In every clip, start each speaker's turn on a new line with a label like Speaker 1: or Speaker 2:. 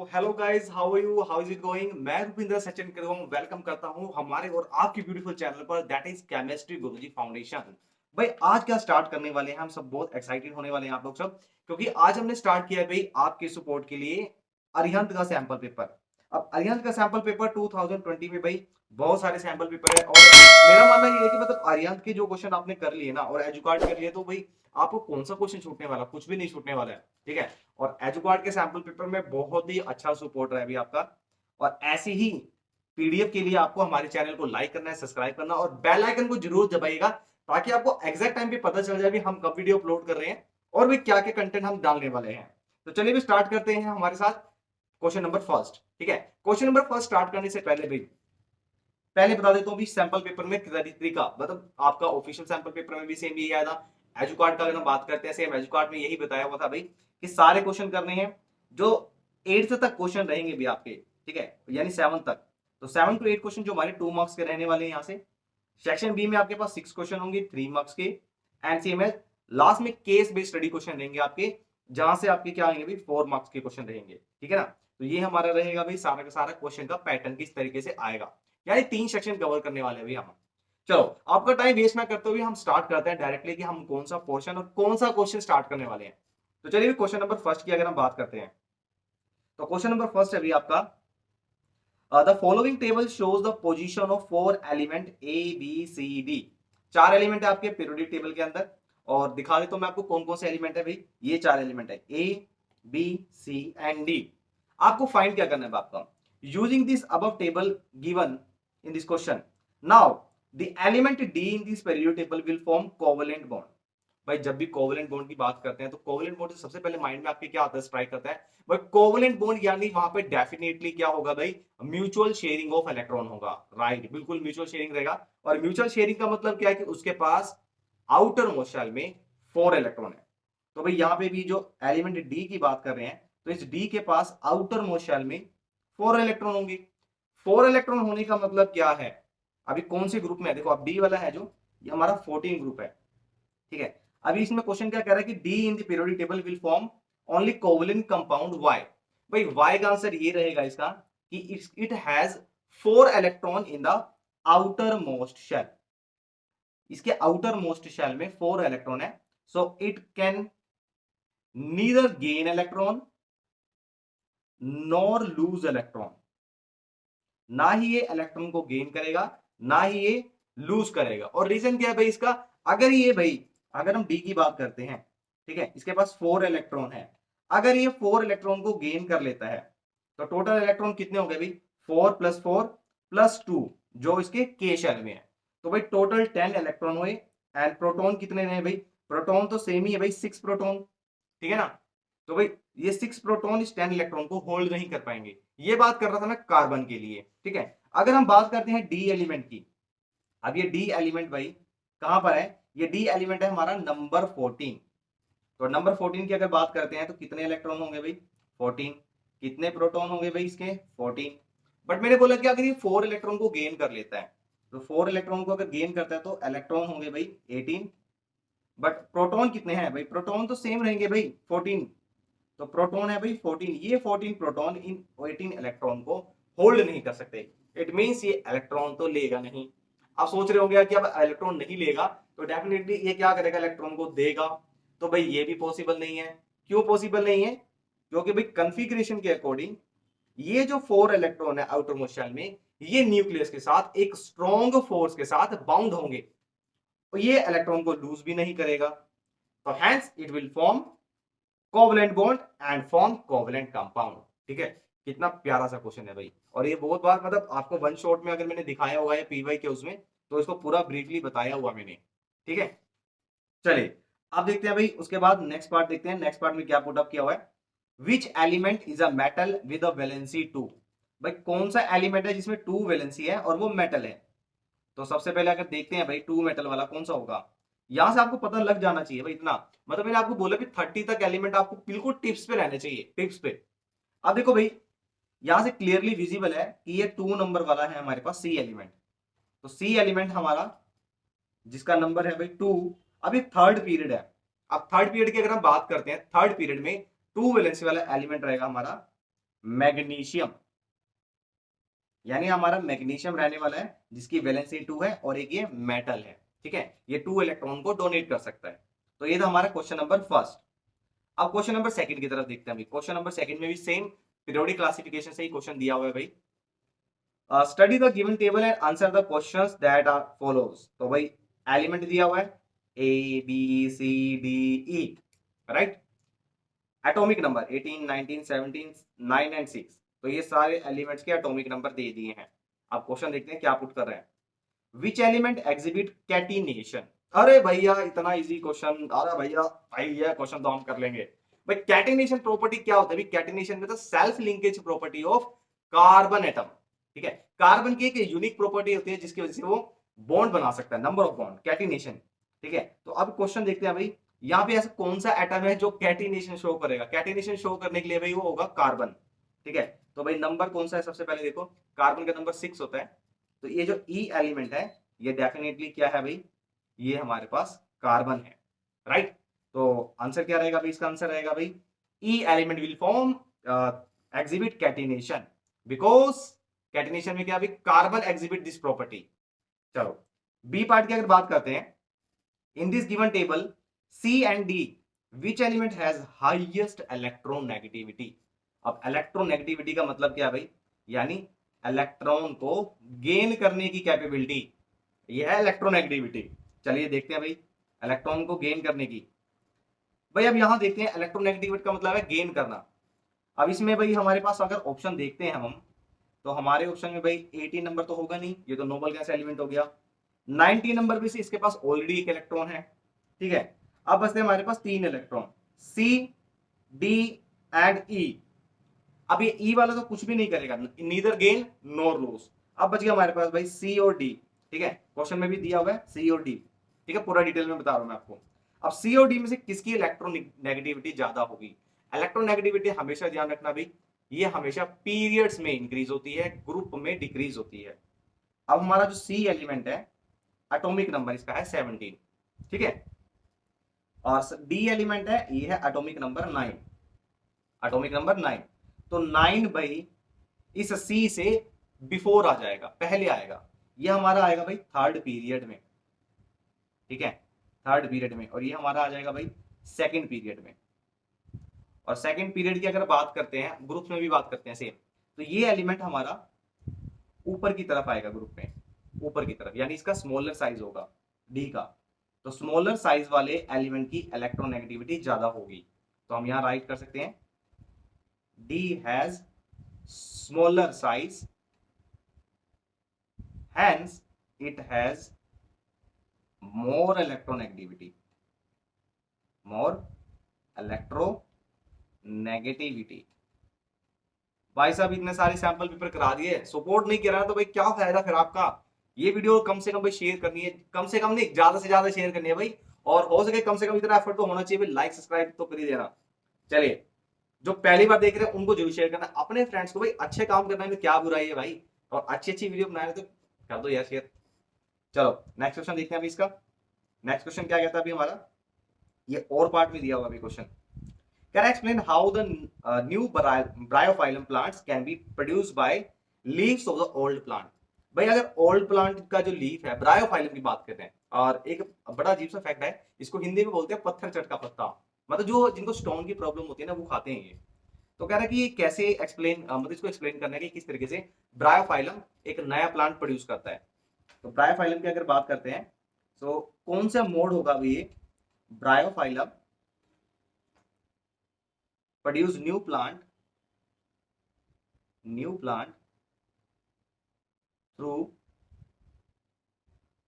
Speaker 1: Hello guys, how are you, how is it going. मैं Rupinder Sachin welcome करता हूं हमारे और आपकी ब्यूटीफुल चैनल पर, that is chemistry Guruji foundation. भाई आज क्या स्टार्ट करने वाले हैं, हम सब बहुत एक्साइटेड होने वाले हैं आप लोग सब, क्योंकि आज हमने स्टार्ट किया है भाई आपके सपोर्ट के लिए अरिहंत का सैंपल पेपर। अब अरिहंत का सैंपल पेपर 2020 में भाई बहुत सारे सैंपल पेपर है, और मेरा मानना ये है कि मतलब अरिहंत के जो क्वेश्चन आपने कर लिए ना और एजुकार्ड कर लिए, तो भाई आपको कौन सा क्वेश्चन छूटने वाला, कुछ भी नहीं छूटने वाला है। ठीक है, और एजुकार्ड के सैंपल पेपर में बहुत ही अच्छा सपोर्ट रहा है अभी आपका। और ऐसे ही पीडीएफ के लिए आपको हमारे चैनल को लाइक करना है, सब्सक्राइब करना और बेल आइकन को जरूर दबाइएगा, ताकि आपको एग्जैक्ट टाइम पे पता चल जाए भी हम कब वीडियो अपलोड कर रहे हैं और भी क्या क्या कंटेंट हम डालने वाले हैं। तो चलिए भी स्टार्ट करते हैं हमारे साथ क्वेश्चन नंबर फर्स्ट। ठीक है, क्वेश्चन नंबर फर्स्ट स्टार्ट करने से पहले भी पहले बता देता हूँ भी सैंपल पेपर में तरीका, मतलब आपका ऑफिशियल सैंपल पेपर में भी सेम यही आया था। एजू कार्ड का अगर हम बात करते हैं, सेम एजू कार्ड में यही बताया हुआ था भाई कि सारे क्वेश्चन करने हैं जो 8th तक क्वेश्चन रहेंगे भी आपके। ठीक है, यानी 7 तक, तो 7 to 8 क्वेश्चन जो हमारे 2 मार्क्स के रहने वाले हैं यहाँ से। सेक्शन बी में आपके पास 6 क्वेश्चन होंगे 3 मार्क्स के, एंड सेम है लास्ट में केस बेस्ड स्टडी क्वेश्चन रहेंगे आपके, जहां से आपके क्या आएंगे भाई 4 मार्क्स के क्वेश्चन रहेंगे। ठीक है ना, तो ये हमारा रहेगा भाई सारा का सारा क्वेश्चन का पैटर्न किस तरीके से आएगा, यानी 3 सेक्शन कवर करने वाले हैं भाई हम। चलो आपका टाइम वेस्ट ना करते हुए हम स्टार्ट करते हैं डायरेक्टली कि हम कौन सा पोर्शन और कौन सा क्वेश्चन स्टार्ट करने वाले हैं। तो चलिए क्वेश्चन नंबर फर्स्ट की अगर हम बात करते हैं, तो क्वेश्चन नंबर फर्स्ट है अभी आपका, the following table shows the position of 4 element A B C D. 4 element है आपके पीरियोडिक टेबल के अंदर, और दिखा देता हूं मैं आपको कौन कौन से एलिमेंट है भाई। ये 4 एलिमेंट है A B C and D. आपको फाइंड क्या करना है आपका, using this above table given in this question, now the element D in this periodic table will form covalent bond. भाई जब भी कोवेलेंट बॉन्ड की बात करते हैं तो कोवेलेंट बॉन्ड से सबसे पहले माइंड में आपके क्या आता है, स्ट्राइक करता है भाई कोवेलेंट बॉन्ड, यानी वहां पे डेफिनेटली क्या होगा भाई, म्यूचुअल शेयरिंग ऑफ इलेक्ट्रॉन होगा। राइट, बिल्कुल म्यूचुअल शेयरिंग रहेगा। और म्यूचुअल शेयरिंग का मतलब क्या है कि उसके पास आउटर मोस्ट शेल में 4 इलेक्ट्रॉन है। तो भाई यहाँ पे भी जो एलिमेंट डी की बात कर रहे हैं, तो इस डी के पास आउटर मोस्ट शेल में 4 इलेक्ट्रॉन होंगे। 4 इलेक्ट्रॉन होने का मतलब क्या है, अभी कौन से ग्रुप में है, देखो अब डी वाला है जो, ये हमारा 14 ग्रुप है। ठीक है, अभी इसमें क्वेश्चन क्या कह रहा है कि D in the periodic table will form only covalent compound why. भाई वाई का आंसर ये रहेगा इसका कि it has 4 electron in the outermost shell. इसके आउटर मोस्ट शेल में 4 इलेक्ट्रॉन है, so it can neither gain electron nor lose electron. ना ही ये इलेक्ट्रॉन को गेन करेगा, ना ही ये लूज करेगा। और रीजन क्या है भाई इसका, अगर ये भाई, अगर हम डी की बात करते हैं, ठीक है, इसके पास 4 इलेक्ट्रॉन है, अगर ये 4 इलेक्ट्रॉन को गेन कर लेता है, तो टोटल इलेक्ट्रॉन कितने हो गए भाई, 4 + 4 + 2, जो इसके के शेल में है। तो भाई टोटल 10 इलेक्ट्रॉन हुए। एंड प्रोटॉन कितने रहे भाई, प्रोटॉन तो सेम ही है भाई, 6 प्रोटॉन। ठीक है ना, तो भाई ये 6 प्रोटॉन इस 10 इलेक्ट्रॉन को होल्ड नहीं कर पाएंगे। ये बात कर रहा था मैं कार्बन के लिए। ठीक है, अगर हम बात करते हैं डी एलिमेंट की, अब ये डी एलिमेंट भाई कहां पर है, ये डी एलिमेंट है हमारा नंबर 14। तो नंबर 14 की अगर बात करते हैं तो कितने इलेक्ट्रॉन होंगे भाई, 14। कितने प्रोटॉन होंगे भाई इसके, 14। बट मैंने बोला कि अगर ये 4 इलेक्ट्रॉन को गेन कर लेता है, तो 4 इलेक्ट्रॉन को अगर गेन करता है तो इलेक्ट्रॉन होंगे भाई 18। बट प्रोटॉन कितने हैं भाई, प्रोटॉन तो सेम रहेंगे भाई 14। तो प्रोटॉन है भाई 14, ये 14 प्रोटॉन इन 18 इलेक्ट्रॉन को होल्ड नहीं कर सकते। इट मींस ये इलेक्ट्रॉन तो लेगा नहीं। आप सोच रहे होंगे कि अब इलेक्ट्रॉन नहीं लेगा तो डेफिनेटली ये क्या करेगा, इलेक्ट्रॉन को देगा। तो भाई ये भी पॉसिबल नहीं है। क्यों पॉसिबल नहीं है, क्योंकि भाई कॉन्फ़िगरेशन के अकॉर्डिंग ये जो 4 इलेक्ट्रॉन है आउटर मोस्ट शेल में, ये न्यूक्लियस के साथ एक स्ट्रॉन्ग फोर्स के साथ बाउंड होंगे, तो ये इलेक्ट्रॉन को लूज भी नहीं करेगा। तो hence it will form covalent bond and form covalent compound. ठीक है, कितना प्यारा सा क्वेश्चन है भाई, और ये बहुत बार मतलब आपको वन शॉट में अगर मैंने दिखाया होगा या पीवाई के उसमें, तो इसको पूरा ब्रीफली बताया हुआ मैंने। ठीक है, चलिए अब देखते हैं भाई, उसके बाद नेक्स्ट पार्ट देखते हैं। नेक्स्ट पार्ट में क्या पुट अप किया हुआ है, which element is a metal with a valency 2। भाई कौन सा एलिमेंट है जिसमें 2 वैलेंसी है और वो मेटल है। तो सबसे पहले अगर देखते हैं भाई 2 मेटल वाला कौन सा होगा, यहां से आपको पता लग जाना चाहिए भाई इतना। मतलब मैंने आपको बोला कि 30 तक एलिमेंट आपको बिल्कुल टिप्स पे रहने चाहिए, टिप्स पे। अब देखो भाई, यहां से क्लियरली विजिबल है कि ये 2 नंबर वाला है हमारे पास सी एलिमेंट। तो सी एलिमेंट हमारा जिसका नंबर है भाई 2, अब ये थर्ड पीरियड है। अब थर्ड पीरियड की अगर हम बात करते हैं, थर्ड पीरियड में 2 वैलेंसी वाला एलिमेंट रहेगा हमारा मैग्नीशियम, यानी हमारा मैग्नीशियम रहने वाला है जिसकी वैलेंसी 2 है और एक ये मेटल है, ठीक है, ये 2 इलेक्ट्रॉन को डोनेट कर सकता है। तो ये था हमारा क्वेश्चन नंबर फर्स्ट। अब क्वेश्चन नंबर सेकंड की तरफ देखते हैं भाई। क्वेश्चन नंबर सेकंड में भी सेम पीरियोडिक क्लासिफिकेशन से ही क्वेश्चन दिया हुआ है भाई। Study the given table and answer the questions that are follows. तो भाई एलिमेंट दिया हुआ है A B C D E, right. Atomic number 18 19 17 9 and 6, तो ये सारे एलिमेंट्स के एटॉमिक नंबर दे दिए हैं। अब क्वेश्चन देखते हैं क्या पुट कर रहे हैं। Which element exhibit catenation. अरे भैया इतना इजी क्वेश्चन, अरे भैया भाई ये क्वेश्चन तो हम कर लेंगे भाई। कैटिनेशन प्रॉपर्टी क्या होता है? कैटिनेशन में तो self linkage property of carbon atom, ठीक है। कार्बन की एक यूनिक प्रॉपर्टी होती है जिसकी वजह से वो बॉन्ड बना सकता है, नंबर ऑफ बॉन्ड, कैटिनेशन, ठीक है। तो अब क्वेश्चन देखते हैं भाई, यहाँ पे ऐसा कौन सा एटम है जो कैटिनेशन शो करेगा? कैटिनेशन शो करने के लिए भाई वो होगा कार्बन, ठीक है। तो भाई नंबर कौन सा है? सबसे पहले देखो कार्बन का नंबर 6 होता है, तो ये जो ई एलिमेंट है ये डेफिनेटली क्या है भाई? ये हमारे पास कार्बन है, राइट। तो आंसर क्या रहेगा भाई? इसका आंसर रहेगा भाई E element will form exhibit catenation, because catenation में क्या भाई? Carbon exhibit this property. चलो बी पार्ट की अगर बात करते हैं, in this given table C and D which element has highest electronegativity. अब इलेक्ट्रोनेगेटिविटी का मतलब क्या भाई? यानी इलेक्ट्रॉन को गेन करने की कैपेबिलिटी, यह है इलेक्ट्रोनेगेटिविटी। चलिए देखते हैं भाई इलेक्ट्रॉन को गेन करने की। भाई अब यहां देखते हैं इलेक्ट्रोनेगेटिविटी का मतलब है गेन करना। अब इसमें भाई हमारे पास अगर ऑप्शन देखते हैं हम, तो हमारे ऑप्शन में भाई 18 नंबर तो होगा नहीं, ये तो नोबल गैस एलिमेंट हो गया। 19 नंबर भी से इसके पास ऑलरेडी एक इलेक्ट्रॉन है, ठीक है। अब बचते हमारे पास 3 इलेक्ट्रॉन, सी डी एंड ई। अब ये ई वाला तो कुछ भी नहीं करेगा, नीदर गेन नोर लूज। अब बच गया हमारे पास भाई सी और डी, ठीक है। क्वेश्चन में भी दिया हुआ है सी और डी, ठीक है, पूरा डिटेल में बता रहा हूं मैं आपको। अब सी और डी में से किसकी इलेक्ट्रोनेगेटिविटी ज्यादा होगी? इलेक्ट्रोनेगेटिविटी हमेशा ध्यान रखना भाई, ये हमेशा पीरियड्स में इंक्रीज होती है, ग्रुप में डिक्रीज होती है। अब हमारा जो सी एलिमेंट है एटॉमिक नंबर इसका है 17, ठीक है। और डी एलिमेंट है ये है एटॉमिक नंबर 9, एटॉमिक नंबर 9। तो 9 भाई इस सी से बिफोर आ जाएगा, पहले आएगा। ये हमारा आएगा भाई थर्ड पीरियड में, ठीक है, थर्ड पीरियड में। और ये हमारा आ जाएगा भाई सेकंड पीरियड में। और सेकंड पीरियड की अगर बात करते हैं, ग्रुप में भी बात करते हैं सेम, तो ये एलिमेंट हमारा ऊपर की तरफ आएगा ग्रुप में, ऊपर की तरफ, यानी इसका स्मॉलर साइज होगा डी का। तो स्मॉलर साइज वाले एलिमेंट की इलेक्ट्रोनेगेटिविटी ज्यादा होगी। तो हम यहां राइट कर सकते हैं D has smaller size, hence it has more electronegativity, more electronegativity। भाई साहब इतने सारे सैंपल पेपर करा दिए, सपोर्ट नहीं करा तो भाई क्या फायदा फिर आपका? ये वीडियो कम से कम भाई शेयर करनी है, कम से कम नहीं ज्यादा से ज्यादा शेयर करनी है भाई। और हो सके कम से कम इतना एफर्ट तो होना चाहिए भाई, लाइक सब्सक्राइब तो कर ही देना। चलिए जो पहली बार देख रहे हैं उनको जरूर शेयर करना, अपने फ्रेंड्स को भाई अच्छे काम करने में क्या बुराई है भाई, और अच्छी अच्छी वीडियो बनाए तो कर दो यार शेयर। चलो नेक्स्ट क्वेश्चन देखते हैं अभी इसका। नेक्स्ट क्वेश्चन क्या कहता है अभी हमारा, ये और पार्ट में दिया हुआ अभी question. Can explain how the new Bryophyllum plants can be produced by leaves of the old plant. भाई अगर ओल्ड प्लांट का जो लीफ है, ब्रायोफाइलम की बात करते हैं, और एक बड़ा अजीब सा फैक्ट है, इसको हिंदी में बोलते हैं पत्थर चटका पत्ता। मतलब जो जिनको स्टोन की प्रॉब्लम होती है ना वो खाते हैं ये। तो कह रहा है कि ये कैसे एक्सप्लेन, मतलब इसको एक्सप्लेन करना है कि किस तरीके से ब्रायोफाइलम एक नया प्लांट प्रोड्यूस करता है। तो ब्रायोफाइलम की अगर बात करते हैं, तो कौन सा मोड होगा अभी ये? Bryophyllum produce new plant through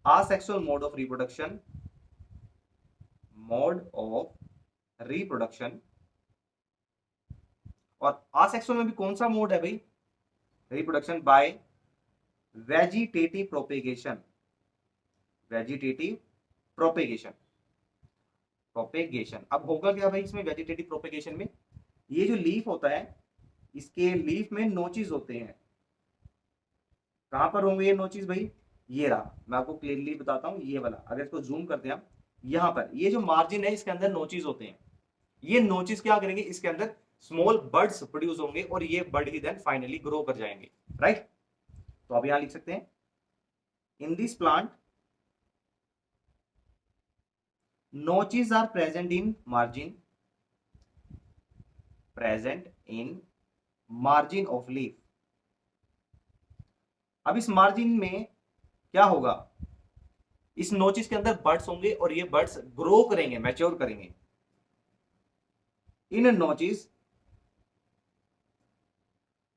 Speaker 1: asexual mode of reproduction। और asexual में भी कौन सा मोड है भाई? Reproduction by vegetative propagation, propagation. अब होगा क्या भाई इसमें वेजिटेटिव प्रोपेगेशन में? ये जो लीफ होता है, इसके लीफ में नोचेस होते हैं। कहां पर होंगे ये नोचेस भाई? ये रहा, मैं आपको क्लियरली बताता हूं, ये वाला अगर इसको जूम करते हैं हम, यहाँ पर ये जो मार्जिन है इसके अंदर नोचेस होते हैं। ये नोचेस क्या करेंगे? इसके अंदर स्मॉल बर्ड्स प्रोड्यूस होंगे और ये बर्ड ही देन फाइनली ग्रो कर जाएंगे, राइट। तो अब यहां लिख सकते हैं in this plant notches are present in margin of leaf। अब इस मार्जिन में क्या होगा, इस नोचिस के अंदर बर्ड्स होंगे और ये बर्ड्स ग्रो करेंगे, मैच्योर करेंगे। In notches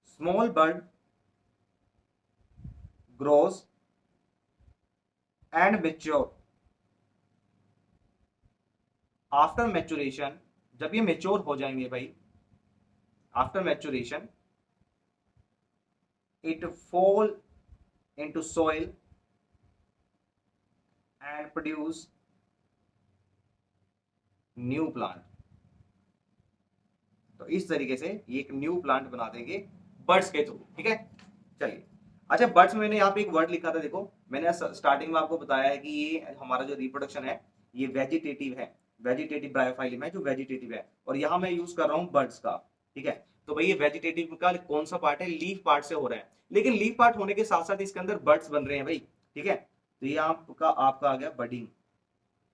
Speaker 1: small bird grows and mature after maturation. जब ये मैच्योर हो जाएंगे भाई, after maturation it fall into soil and produce new plant। तो इस तरीके से ये एक न्यू प्लांट बना देंगे बर्ड्स के थ्रू, ठीक है। चलिए, अच्छा बर्ड्स में मैंने यहाँ पे एक वर्ड लिखा था, देखो मैंने स्टार्टिंग में आपको बताया है कि ये हमारा जो रिप्रोडक्शन है ये वेजिटेटिव है, वेजिटेटिव ब्रायोफाइलम है जो वेजिटेटिव है, और यहाँ मैं यूज कर रहा हूँ बर्ड्स का, ठीक है। तो भाई ये वेजिटेटिव का कौन सा पार्ट है, लीफ पार्ट से हो रहा है, लेकिन लीफ पार्ट होने के साथ साथ इसके अंदर बर्ड्स बन रहे हैं भाई, ठीक है। तो ये आपका आपका आ गया बडिंग,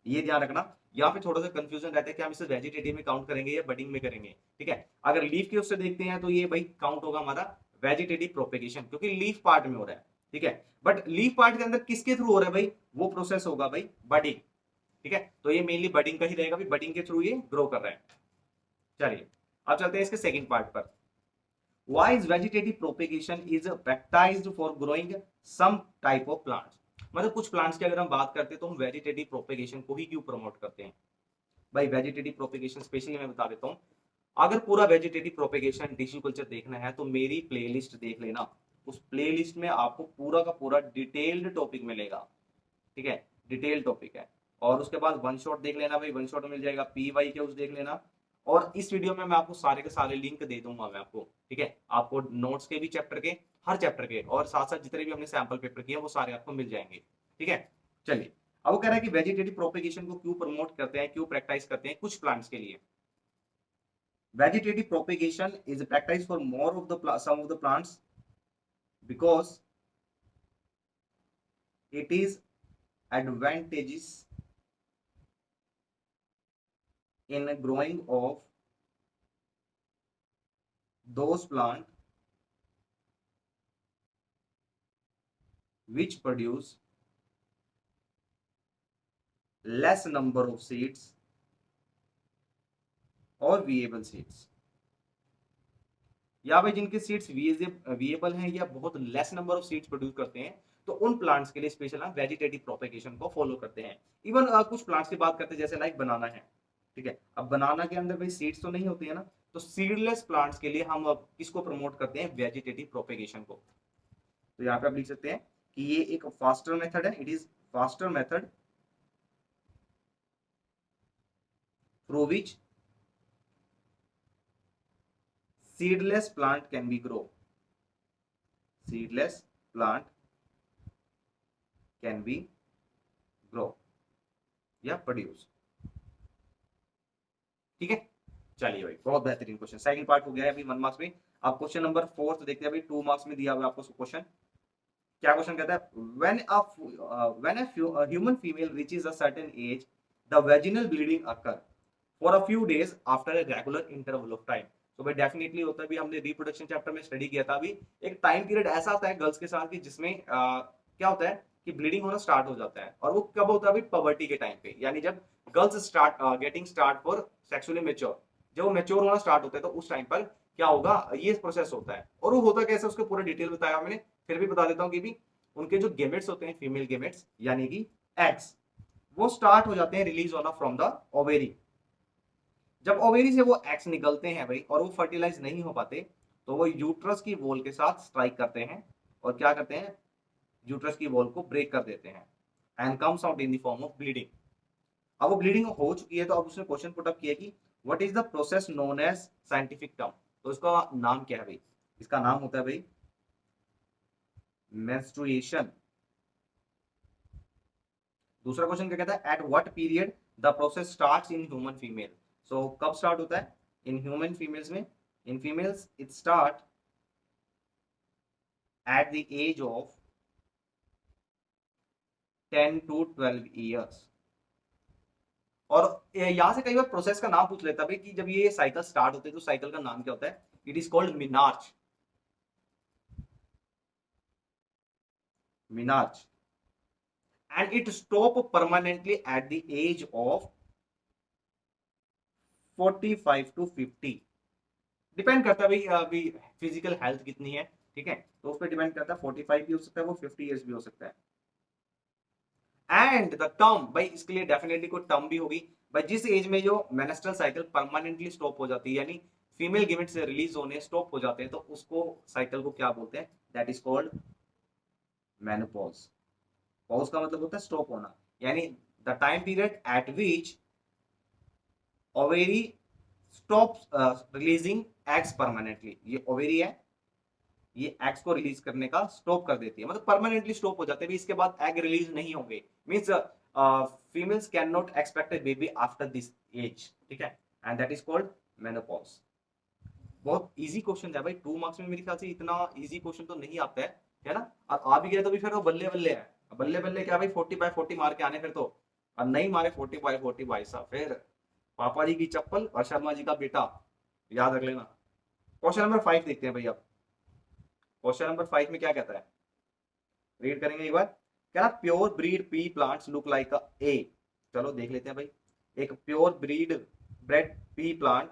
Speaker 1: ये ध्यान रखना। यहाँ पे थोड़ा सा कंफ्यूजन रहता है कि हम इसे वेजिटेटिव में काउंट करेंगे या बडिंग में करेंगे, ठीक है। अगर लीफ के उससे देखते हैं तो ये भाई काउंट होगा हमारा वेजिटेटिव प्रोपेगेशन, क्योंकि लीफ पार्ट में हो रहा है, ठीक है। बट लीफ पार्ट के अंदर किसके थ्रू हो रहा है भाई, वो प्रोसेस होगा भाई बडिंग, ठीक है। तो ये मेनली बडिंग का ही रहेगा, बडिंग के थ्रू ये ग्रो कर रहा है। चलिए अब चलते हैं इसके सेकंड पार्ट पर। Why is vegetative propagation is practiced for growing some type of plants। मतलब कुछ प्लांट्स की अगर हम बात करते हैं तो हम वेजिटेटिव प्रोपेगेशन को ही क्यों प्रमोट करते हैं भाई। वेजिटेटिव प्रोपेगेशन स्पेशली मैं बता देता हूँ, अगर पूरा वेजिटेटिव प्रोपेगेशन टिश्यू कल्चर देखना है तो मेरी प्लेलिस्ट देख लेना, उस प्लेलिस्ट में आपको पूरा का पूरा डिटेल्ड टॉपिक मिलेगा, ठीक है, डिटेल टॉपिक है। और उसके बाद वन शॉट देख लेना भाई, वन शॉट मिल जाएगा, पी वाई के उस देख लेना। और इस वीडियो में मैं आपको सारे के सारे लिंक दे दूंगा मैं आपको, ठीक है। आपको नोट्स के भी चैप्टर के, हर चैप्टर के, और साथ साथ जितने भी हमने सैंपल पेपर किए वो सारे आपको मिल जाएंगे, ठीक है। चलिए अब वो कह रहा है कि वेजिटेटिव प्रोपेगेशन को क्यों प्रमोट करते हैं, क्यों प्रैक्टिस करते हैं कुछ प्लांट्स के लिए। Vegetative propagation is practice for more of the some of the plants because it is advantageous in growing of those plants which produce less number of seeds or viable seeds। या भाई जिनके seeds विएबल हैं या बहुत less number of seeds produce करते हैं, तो उन प्लांट्स के लिए स्पेशल हम वेजिटेटिव प्रोपेगेशन को फॉलो करते हैं। इवन कुछ प्लांट्स की बात करते हैं जैसे लाइक बनाना है, ठीक है। अब बनाना के अंदर भाई सीड्स तो नहीं होती है ना, तो सीडलेस प्लांट्स के लिए हम अब किसको प्रमोट करते हैं, वेजिटेटिव प्रोपेगेशन को। तो यहाँ पे आप लिख सकते हैं कि ये एक फास्टर मेथड है, it is faster method through which seedless plant can be grow, seedless plant can be grow या प्रोड्यूस, ठीक है। चलिए भाई बहुत बेहतरीन क्वेश्चन, सेकंड पार्ट हो गया है अभी 1 मार्क्स में। अब क्वेश्चन नंबर 4 देखते हैं अभी, 2 मार्क्स में दिया हुआ है आपको क्वेश्चन। क्या क्वेश्चन कहता है, when a human female reaches a certain age the vaginal bleeding occur for a few days after a regular interval of time। तो भाई डेफिनेटली होता है, भी हमने रिप्रोडक्शन चैप्टर में स्टडी किया था अभी, एक टाइम पीरियड ऐसा आता है गर्ल्स के साथ कि जिसमें क्या होता है कि ब्लीडिंग होना स्टार्ट हो जाता है, और वो कब होता है भाई, पवर्टी के टाइम पे, यानी जब girls start getting start for sexually mature, जब वो मेच्योर होना स्टार्ट होता है तो उस टाइम पर क्या होगा, ये प्रोसेस होता है। और वो होता कैसे उसके पूरा डिटेल बताया मैंने, फिर भी बता देता हूँ कि भी उनके जो गेमेट्स होते हैं, फीमेल गेमेट्स यानी कि एग्स, वो स्टार्ट हो जाते हैं रिलीज होना फ्रॉम द ओवेरी। जब ओवेरी से वो एग्स निकलते हैं भाई और वो फर्टिलाइज नहीं हो पाते, तो वो यूट्रस की वॉल के साथ स्ट्राइक करते हैं और क्या करते हैं, यूट्रस की वॉल को ब्रेक कर देते हैं and comes out in the form of bleeding. अब वो ब्लीडिंग हो चुकी है तो अब उसने क्वेश्चन पुट अप किया कि what is the process known as scientific term. तो इसका नाम क्या है भाई, इसका नाम होता है भाई मेंस्ट्रुएशन। दूसरा क्वेश्चन क्या कहता है, at what period the process starts in human female. So कब स्टार्ट होता है इन ह्यूमन फीमेल्स में, In females, it start at the age of 10 to 12 years. और यहाँ से कई बार प्रोसेस का नाम पूछ लेता है कि जब ये साइकिल स्टार्ट होते हैं तो साइकिल का नाम क्या होता है? It is called menarche. Menarche. And it stop permanently at the age of 45 to 50. Depend करता है भाई अभी फिजिकल हेल्थ कितनी है, ठीक है, तो उस पर डिपेंड करता है. 45 भी हो सकता है, वो 50 ईयर्स भी हो सकता है. एंड द टर्म, भाई इसके लिए डेफिनेटली कोई टर्म भी होगी भाई. जिस एज में जो मेनेस्ट्रल साइकिल परमानेंटली स्टॉप हो जाती है, यानी फीमेल गिमेट से रिलीज होने स्टॉप हो जाते हैं, तो उसको साइकिल को क्या बोलते हैं? That is called menopause. Pause का मतलब होता है स्टॉप होना, यानी the time period eight which ovary stop releasing eggs permanently. ये ओवेरी है, ये एग्स को रिलीज करने का स्टॉप कर देती है, मतलब परमानेंटली स्टॉप हो जाते हैं, इसके बाद एग रिलीज नहीं होंगे. Means females can not expect a baby after this age, ठीक है, and that is called menopause. बहुत इजी क्वेश्चन है भाई, 2 मार्क्स में मेरे ख्याल से इतना इजी क्वेश्चन तो नहीं आता है ना. और आ भी गया तो भी फिर वो बल्ले बल्ले है. बल्ले बल्ले क्या भाई, 40/40 मार के आने फिर तो. और नहीं मारे 40/40 भाई साहब, फिर पापा जी की चप्पल और शर्मा जी का बेटा, याद रख लेना. क्वेश्चन नंबर 5 देखते हैं भाई. अब क्वेश्चन नंबर 5 में क्या कहता है, रीड करेंगे एक बार. क्या pure breed pea plants look like a A. चलो देख लेते हैं भाई. एक pure breed bred pea plant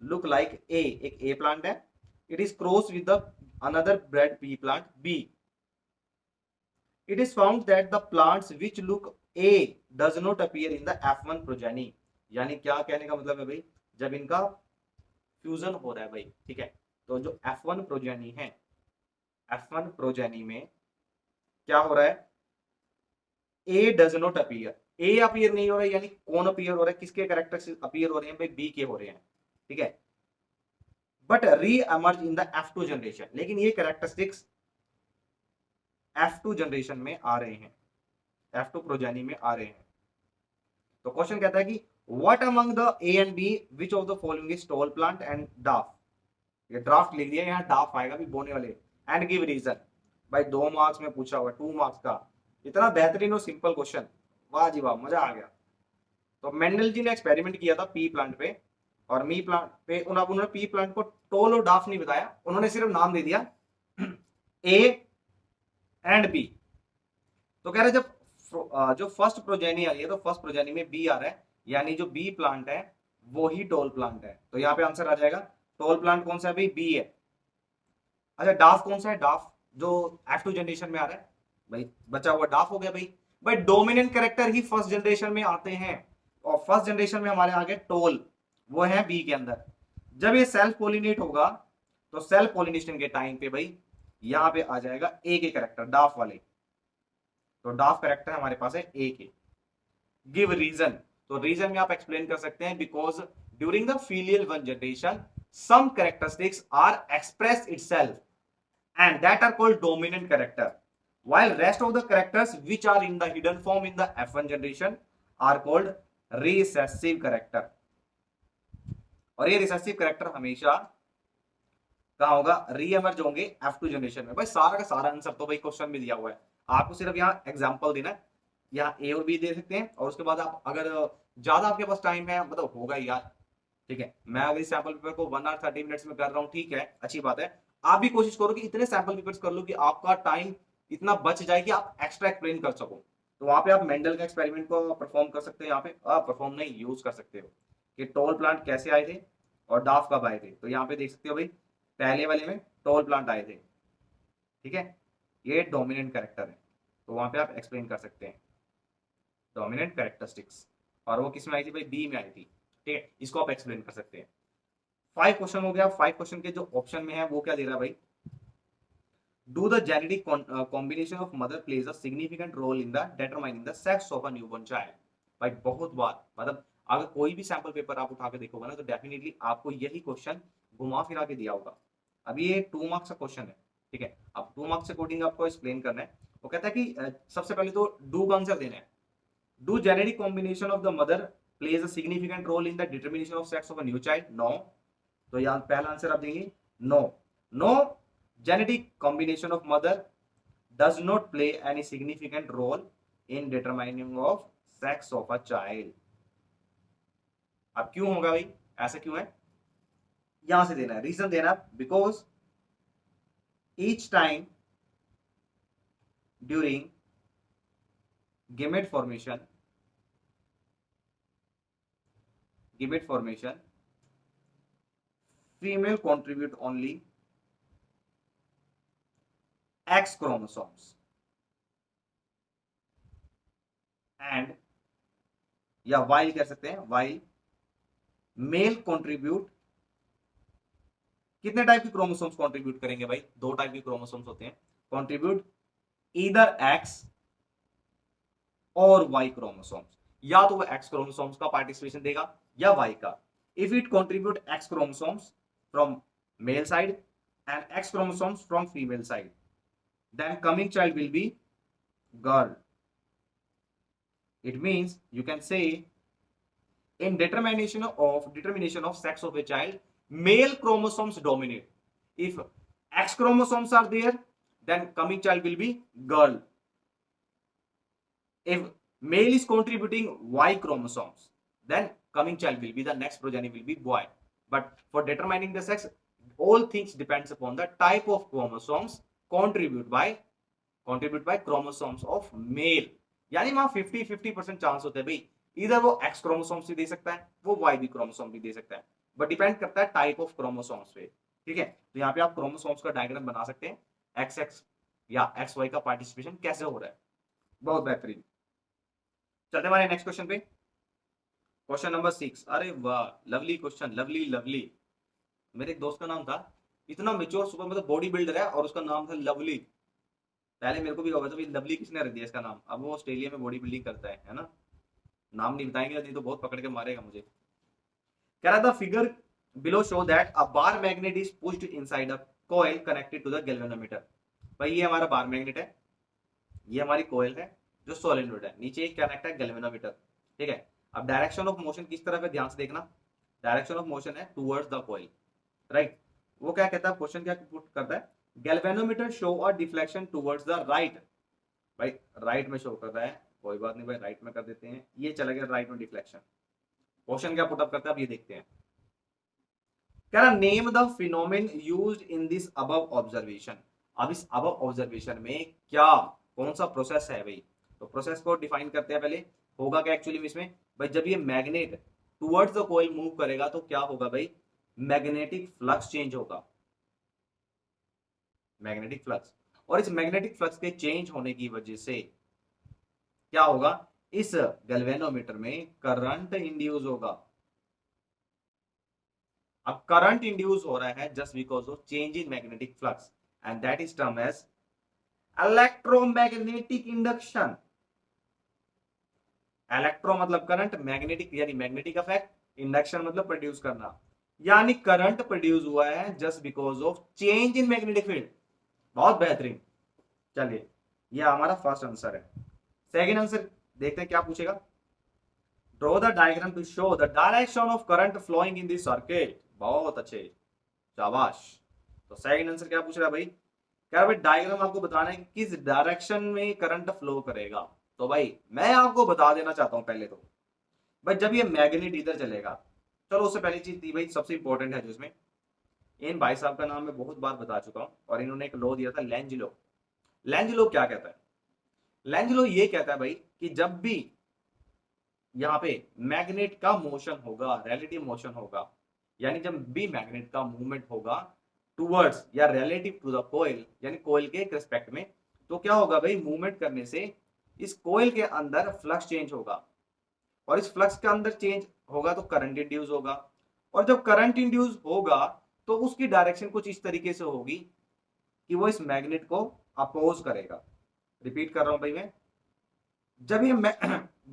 Speaker 1: look like A, एक ए प्लांट है. It is cross with the another bred pea plant B. It is found that the plants which look A does not appear in the F1 progeny. यानी क्या कहने का मतलब है भाई, जब इनका फ्यूजन हो रहा है भाई, ठीक है, तो जो F1 प्रोजेनी है, F1 प्रोजेनी में क्या हो रहा है? A does not appear. A appear नहीं हो रहा है, यानी कौन अपीयर हो रहा है? किसके कैरेक्टर्स अपीयर हो रहे हैं भाई? बी के हो रहे हैं, ठीक है. बट री emerge in the F2 generation. लेकिन ये कैरेक्टरिस्टिक्स F2 जनरेशन में आ रहे हैं, F2 प्रोजेनी में आ रहे हैं. तो क्वेश्चन कहता है कि what among the A and B which of the following is tall plant and dwarf. ये ड्राफ्ट लिख दिया, यहाँ डाफ आएगा भी बोने वाले. And give reason. भाई 2 मार्क्स में पूछा हुआ, 2 मार्क्स का इतना बेहतरीन और सिंपल क्वेश्चन, वाह जी वाह, मजा आ गया. तो मेंडल जी ने एक्सपेरिमेंट किया था पी प्लांट पे, और मी प्लांट पे उन्होंने पी प्लांट को टोल और डाफ नहीं बताया, उन्होंने सिर्फ नाम दे दिया ए एंड बी. तो कह रहे जब जो फर्स्ट प्रोजेनी आ रही है, तो फर्स्ट प्रोजेनी में बी आ रहा है, यानी जो बी प्लांट है वो ही टोल प्लांट है. तो यहाँ पे आंसर आ जाएगा. टोल प्लांट कौन सा है भाई? बी है. अच्छा डाफ कौन सा है? डाफ जो F2 जनरेशन में आ रहा है भाई, बचा हुआ डाफ हो गया भाई. भाई डोमिनेंट कैरेक्टर ही फर्स्ट जनरेशन में आते हैं, और फर्स्ट जनरेशन में हमारे आगे टोल, वो है बी के अंदर. जब ये सेल्फ पोलिनेट होगा, तो सेल्फ पोलिनेशन के टाइम पे भाई यहां पे आ जाएगा ए के कैरेक्टर, डाफ वाले. तो डाफ कैरेक्टर हमारे पास है ए के. Give reason. तो रीजन में आप एक्सप्लेन कर सकते हैं, because during the filial one generation some characteristics are expressed itself and that are called dominant character, while rest of the characters which are in the hidden form in the F1 generation are called recessive character. और ये recessive character हमेशा कहां होगा? रीएमर्ज होंगे F2 generation में. भाई सारा का सारा आंसर तो भाई क्वेश्चन में दिया हुआ है, आपको सिर्फ यहाँ एग्जांपल देना है. यहाँ ए और बी दे सकते हैं, और उसके बाद आप अगर ज्यादा आपके पास टाइम है, मतलब होगा यार, ठीक है, मैं अगर इस सैंपल पेपर को 1 आवर 30 मिनट्स में कर रहा हूँ, ठीक है, अच्छी बात है. आप भी कोशिश करो कि इतने सैंपल पेपर्स कर लो कि आपका टाइम इतना बच जाए कि आप एक्स्ट्रा एक्सप्लेन कर सको. तो वहां पे आप मेंडल का एक्सपेरिमेंट को परफॉर्म कर सकते हैं, यहाँ पे परफॉर्म नहीं, यूज कर सकते हो कि टॉल प्लांट कैसे आए थे और डाफ कब आए थे. तो यहाँ पे देख सकते हो भाई, पहले वाले में टॉल प्लांट आए थे, ठीक है, ये डोमिनेंट कैरेक्टर है, तो वहां पे आप एक्सप्लेन कर सकते हैं डोमिनेंट कैरेक्टरिस्टिक्स. और वो किस में आई थी भाई? बी में आई थी, ठीक है, इसको आप एक्सप्लेन कर सकते हैं. 5 क्वेश्चन हो गया. 5 क्वेश्चन के जो ऑप्शन में है वो क्या दे रहा है भाई? Do the genetic combination of mother plays a significant role in the determining the sex of a newborn child. भाई बहुत बार, मतलब अगर कोई भी सैंपल पेपर आप उठा के देखोगे ना, तो डेफिनेटली आपको यही क्वेश्चन घुमा फिरा के दिया होगा. अभी ये 2 मार्क्स का क्वेश्चन है, ठीक है, अब 2 मार्क्स अकॉर्डिंग आपको एक्सप्लेन करना है. वो कहता है कि सबसे पहले तो डू का आंसर देना है. Do genetic combination of the mother plays a significant role in the determination of sex of a new child? No. तो यहाँ पहला आंसर आप देंगे no. No genetic combination of mother does not play any significant role in determining of sex of a child. अब क्यों होगा भाई, ऐसा क्यों है, यहां से देना है, रीजन देना, because each time during gamete formation female contribute only X chromosomes and या वाइल कह सकते हैं, वाइल मेल कंट्रीब्यूट कितने टाइप के क्रोमोसोम्स कंट्रीब्यूट करेंगे भाई, दो टाइप के क्रोमोसोम्स होते हैं, कंट्रीब्यूट ईदर एक्स और वाई क्रोमोसोम्स, या तो वो एक्स क्रोमोसोम्स का पार्टिसिपेशन देगा या वाई का। If it contribute X chromosomes from male side and x chromosomes from female side, then coming child will be girl. It means you can say in determination of sex of a child, male chromosomes dominate. If X chromosomes are there, then coming child will be girl. If male is contributing Y chromosomes, then coming child will be, the next progeny will be boy. But for determining the sex, all things depends upon the type of chromosomes contribute by chromosomes of male. यानी वहां 50-50% chance होते हैं भाई, इधर वो x chromosomes भी दे सकता है, वो वाई भी क्रोमोसोम भी दे सकता है, बट डिपेंड करता है टाइप ऑफ क्रोमोसोम्स पे। ठीक है, तो यहाँ पे आप क्रोमोसोम्स का डायग्राम बना सकते हैं, एक्स एक्स या एक्स वाई का पार्टिसिपेशन कैसे हो रहा है। बहुत बेहतरीन। चलते हमारे नेक्स्ट क्वेश्चन पे, क्वेश्चन नंबर 6। अरे वाह, लवली क्वेश्चन, लवली लवली। मेरे एक दोस्त का नाम था, इतना मेच्योर सुपर, मतलब बॉडी बिल्डर है, और उसका नाम था लवली। पहले मेरे को भी होगा तो लवली किसने रख दिया इसका नाम, अब वो ऑस्ट्रेलिया में बॉडी बिल्डिंग करता है ना। नाम नहीं बताएंगे नहीं तो बहुत पकड़ के मारेगा मुझे। कह रहा था figure below show that a bar magnet is pushed inside a coil connected to the galvanometer. भाई ये हमारा बार मैग्नेट है, ये हमारी कॉइल है जो सोलेनोइड है, नीचे एक कनेक्ट है गैल्वेनोमीटर। ठीक है, अब डायरेक्शन ऑफ मोशन किस तरफ है ध्यान से देखना, डायरेक्शन ऑफ मोशन है टुवर्ड्स द कॉइल, राइट। वो क्या कहता है, क्वेश्चन क्या पुट करता है, galvanometer show a deflection towards the right. भाई राइट में शो कर रहा है, कोई बात नहीं भाई, राइट में कर देते हैं, ये चला गया राइट में डिफ्लेक्शन। क्वेश्चन क्या पुटअप करता है, अब ये देखते हैं। कह रहा name the phenomenon used in this above observation. अब इस अबव ऑब्जर्वेशन में क्या, कौन सा प्रोसेस है भाई, तो प्रोसेस को डिफाइन करते हैं पहले। होगा क्या एक्चुअली में इसमें भाई, जब ये magnet towards the coil move करेगा तो क्या होगा भाई, मैग्नेटिक फ्लक्स चेंज होगा, मैग्नेटिक फ्लक्स। और इस मैग्नेटिक फ्लक्स के चेंज होने की वजह से क्या होगा, इस गैल्वेनोमीटर में करंट इंड्यूस होगा। अब करंट इंड्यूस हो रहा है just because of change in magnetic flux, and that is term as electromagnetic induction. Electro मतलब करंट, मैग्नेटिक यानी मैग्नेटिक इफेक्ट, इंडक्शन मतलब प्रोड्यूस करना, यानी करंट प्रोड्यूस हुआ है just because of change in magnetic field. बहुत बेहतरीन। चलिए ये हमारा फर्स्ट आंसर है। सेकंड आंसर देखते हैं क्या पूछेगा। Draw the diagram to show the direction of current flowing in this circuit. बहुत अच्छे, शाबाश। तो सेकंड आंसर क्या पूछ रहा है भाई, क्या भाई डायग्राम आपको बताना है किस डायरेक्शन में करंट फ्लो करेगा। तो भाई मैं आपको बता देना चाहता हूं पहले तो भाई, जब ये मैग्नेट इधर चलेगा, चलो उससे पहली चीज थी भाई, सबसे इंपॉर्टेंट है जिसमें, इन भाई साहब का नाम मैं बहुत बार बता चुका हूं, और इन्होंने एक लॉ दिया था, लेंज लॉ। लेंज लॉ क्या कहता है, लेंज लॉ ये कहता है भाई कि जब भी यहाँ पे मैग्नेट का मोशन होगा, रिलेटिव मोशन होगा, यानी जब भी मैग्नेट का मूवमेंट होगा टुवर्ड्स या रिलेटिव टू द कोइल, यानी कोइल के रिस्पेक्ट में, तो क्या होगा भाई, मूवमेंट करने से इस कोइल के अंदर फ्लक्स चेंज होगा, और इस फ्लक्स के अंदर चेंज होगा तो करंट इंड्यूस होगा, और जब करंट इंड्यूस होगा तो उसकी डायरेक्शन कुछ इस तरीके से होगी कि वो इस मैग्नेट को अपोज करेगा। रिपीट कर रहा हूं भाई मैं, जब ये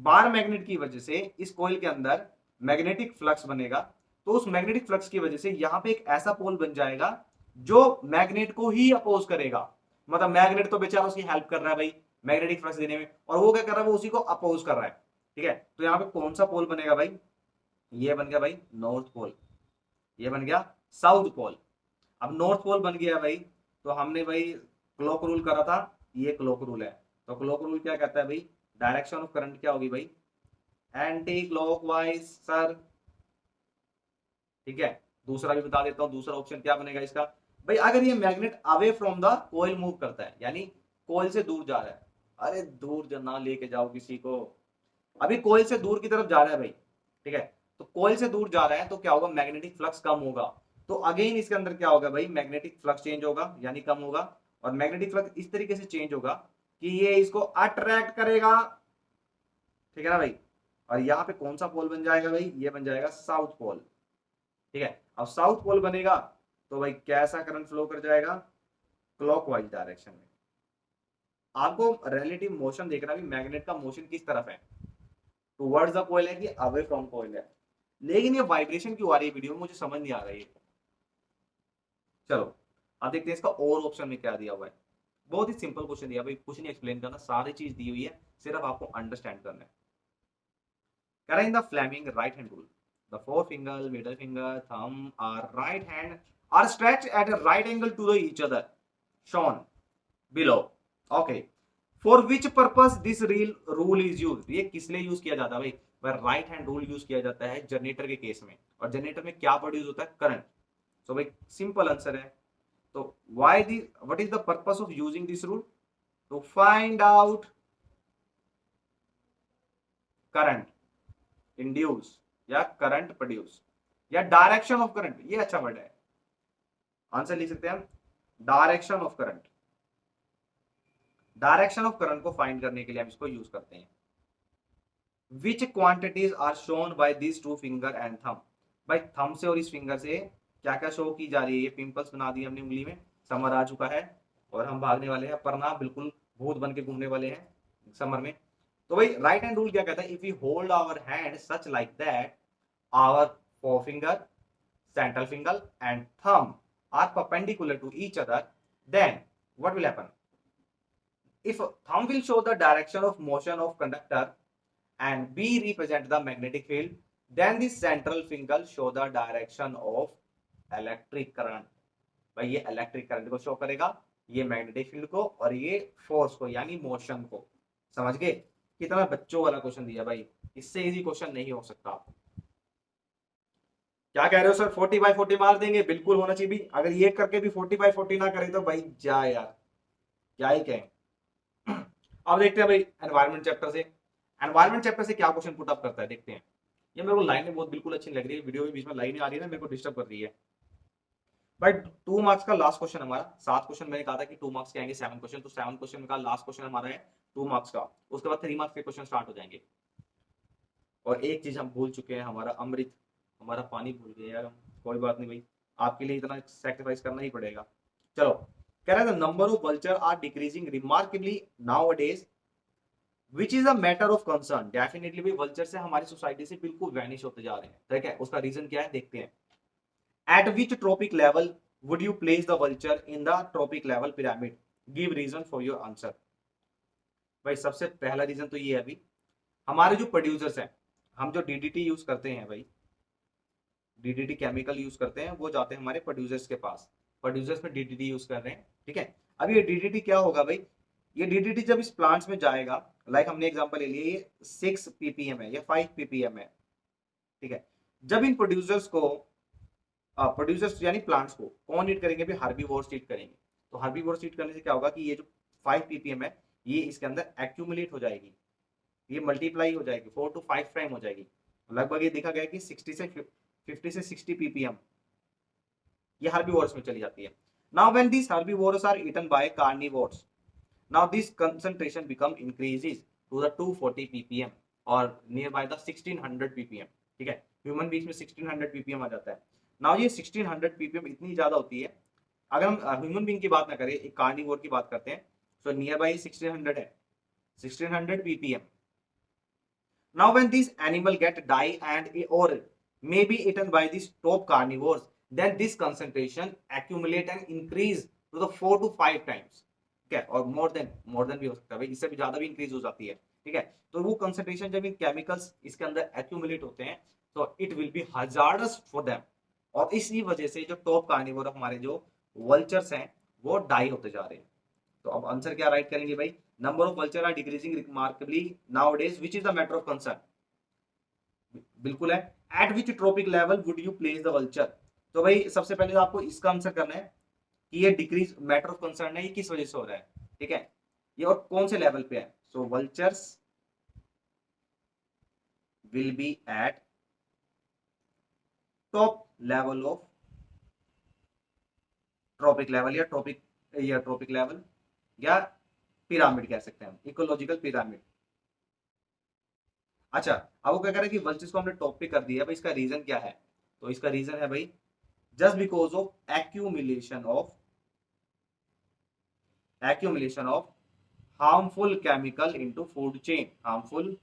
Speaker 1: बार मैग्नेट की वजह से इस कॉइल के अंदर मैग्नेटिक फ्लक्स बनेगा, तो उस मैग्नेटिक फ्लक्स की वजह से यहां पे एक ऐसा पोल बन जाएगा जो मैग्नेट को ही अपोज करेगा। मतलब मैग्नेट तो बेचारा उसकी हेल्प कर रहा है भाई मैग्नेटिक फ्लक्स देने में, और वो क्या कर रहा है, वो उसी को अपोज कर रहा है। ठीक है, तो यहाँ पे कौन सा पोल बनेगा भाई, ये बन गया भाई नॉर्थ पोल, ये बन गया साउथ पोल। अब नॉर्थ पोल बन गया भाई, तो हमने भाई क्लॉक रूल करा था, ये क्लॉक रूल है। तो क्लॉक रूल क्या कहता है भाई, डायरेक्शन ऑफ करंट क्या होगी भाई, एंटी क्लॉकवाइज सर। ठीक है, दूसरा भी बता देता हूं, दूसरा ऑप्शन क्या बनेगा इसका भाई, अगर ये magnet away from the coil move करता है, यानी कोयल से दूर जा रहा है, अरे दूर ना लेके जाओ किसी को, अभी कोयल से दूर की तरफ जा रहा है भाई, ठीक है, तो कोयल से दूर जा रहा है तो क्या होगा, मैग्नेटिक फ्लक्स कम होगा। तो अगेन इसके अंदर क्या होगा भाई, मैग्नेटिक फ्लक्स चेंज होगा यानी कम होगा, और मैग्नेटिक फ्लक्स इस तरीके से चेंज होगा कि ये इसको अट्रैक्ट करेगा, ठीक है ना भाई। और यहाँ पे कौन सा पोल बन जाएगा भाई, ये बन जाएगा साउथ पोल। ठीक है, अब साउथ पोल बनेगा तो भाई कैसा करंट फ्लो कर जाएगा, क्लॉकवाइज डायरेक्शन में। आपको रिलेटिव मोशन देखना भी, मैग्नेट का मोशन किस तरफ है, टुवर्ड्स द कोयल है कि अवे फ्रॉम कोयल है। लेकिन ये वाइब्रेशन क्यों आ रही है वीडियो में, मुझे समझ नहीं आ रही है। चलो अब देखते हैं इसका और ऑप्शन में क्या दिया हुआ है। बहुत ही सिंपल क्वेश्चन दिया भाई, कुछ नहीं एक्सप्लेन करना, सारी चीज दी हुई है, सिर्फ आपको अंडरस्टैंड करना है। कह रहा है in the Fleming right hand rule, the forefinger, middle finger, thumb are right hand are stretched at a right angle to the each other shown below. Okay, for which purpose this rule is use, ये किस लिए use किया जाता है भाई, वह right hand rule use किया जाता है जनरेटर के केस में, और जनरेटर में क्या प्रोड्यूस होता है, करंट। तो भाई सिंपल आंसर है, तो why the what is the purpose of using this rule, to find out current induce या करंट प्रोड्यूस या डायरेक्शन ऑफ करंट, ये अच्छा वर्ड है, आंसर लिख सकते हैं हम, direction of current. Direction of current को फाइंड करने के लिए हम इसको यूज करते हैं। Which quantities are shown by this two finger and thumb, भाई थंब से और इस फिंगर से क्या क्या शो की जा रही है, ये पिंपल्स बना दिए हमने उंगली में, समर आ चुका है और हम भागने वाले हैं, पर ना बिल्कुल भूत बन के घूमने वाले हैं समर में। तो भाई राइट हैंड रूल क्या कहता है, if you hold our hand such like that, our forefinger, central finger and thumb are perpendicular to each other, then what will happen, if thumb will show the direction of motion of conductor and B represent the magnetic field, then the central finger show the direction of electric current। भाई ये electric current को show करेगा, ये magnetic field को, और ये force को यानी मोशन को। समझ गए, कितना बच्चों वाला क्वेश्चन दिया भाई, इससे इजी क्वेश्चन नहीं हो सकता। क्या कह रहे हो सर, 40/40 मार देंगे, बिल्कुल होना चाहिए भी, अगर ये करके भी 40/40 ना करे तो भाई जा यार, क्या ही कहें। अब देखते हैं भाई एनवायरमेंट चैप्टर से, एनवायरमेंट चैप्टर से क्या क्वेश्चन पुट अप करता है, देखते हैं। ये मेरे को लाइनें बहुत बिल्कुल अच्छी लग रही है, वीडियो के बीच में लाइनें आ रही है ना, मेरे को डिस्टर्ब कर रही है भाई। 2 मार्क्स का लास्ट क्वेश्चन हमारा, 7 क्वेश्चन मैंने कहा था कि 2 मार्क्स के आएंगे 7 क्वेश्चन, तो 7 क्वेश्चन का लास्ट क्वेश्चन हमारा है 2 मार्क्स का, उसके बाद 3 मार्क्स के क्वेश्चन स्टार्ट हो जाएंगे। और एक चीज हम भूल चुके हैं, हमारा अमृत, हमारा पानी भूल गए यार हम, कोई बात नहीं भाई, आपके लिए इतना सैक्रिफाइस करना ही पड़ेगा। चलो, कह रहा है number of vulture are decreasing remarkably nowadays, which is a matter of concern, definitely भी वल्चर से हमारी सोसाइटी से बिल्कुल वैनिश होते जा रहे हैं, ठीक है, उसका रीजन क्या है देखते हैं। At which trophic level would you place the vulture in the trophic level pyramid, give reason for your answer. भाई सबसे पहला रीजन तो ये है अभी, हमारे जो प्रोड्यूसर्स हैं, हम जो डीडीटी यूज करते हैं भाई, डीडीटी केमिकल यूज करते हैं, वो जाते हैं हमारे प्रोड्यूसर्स के पास, प्रोड्यूसर्स में डीडीटी यूज कर रहे हैं, ठीक है। अब ये डीडीटी क्या होगा भाई, ये डीडीटी जब इस प्लांट्स में जाएगा, लाइक हमने एग्जांपल ले लिया, ये 6 ppm है या 5 ppm है, ठीक है। जब इन प्रोड्यूसर्स को, प्रोड्यूसर्स यानी प्लांट्स को कौन हीट करेंगे भी, हार्बीवोर्स हीट करेंगे। तो हार्बीवोर्स हीट करने से क्या होगा कि ये जो 5 ppm है, ये इसके अंदर एक्यूमुलेट हो जाएगी, ये मल्टीप्लाई हो जाएगी, 4 to 5 प्राइम हो जाएगी, लगभग ये देखा गया कि 60 से 50 से 60 ppm ये herbivores में चली जाती है। Now when these herbivores are eaten by carnivores, now this concentration become increases to the 240 ppm और nearby the 1600 ppm, ठीक है, ह्यूमन बीच में 1600 ppm आ जाता है। Now ये 1600 ppm इतनी ज्यादा होती है, अगर हम ह्यूमन बीइंग की बात ना करें, एक कार्निवोर की बात करते हैं, तो नियर बाई 1600 है, 1600 ppm। Now when these animal get die and or may be eaten by these top carnivores, then this concentration accumulate and increase to the 4 to 5 times, ठीक है, और more than भी हो सकता है भाई, इससे भी ज्यादा भी इंक्रीज हो जाती है, ठीक है। तो वो कंसेंट्रेशन जब इन केमिकल्स इसके अंदर एक्यूमुलेट होते हैं, तो it will be hazardous for them, और इसी वजह से जो टॉप कार्निवोर हमारे जो वल्चर्स हैं वो डाई होते जा रहे हैं। तो अब आंसर क्या राइट करेंगे भाई? Number of vulture are decreasing remarkably nowadays, which is the matter of concern. बिल्कुल है। At which trophic level would you place the vulture? तो भाई सबसे पहले तो आपको इसका आंसर करना है कि ये डिक्रीज मैटर ऑफ कंसर्न है, ये किस वजह से हो रहा है, ठीक है, ये और कौन से लेवल पे है। So vultures will be at top level of trophic level, या ट्रॉपिक लेवल, या पिरामिड कह सकते हैं हम, इकोलॉजिकल पिरामिड। अच्छा, अब वो क्या कह रहा है कि वल्चर्स को हमने टॉप पे कर दिया, भाई इसका रीजन क्या है? तो इसका रीजन है भाई just because of accumulation of harmful chemical into food chain, harmful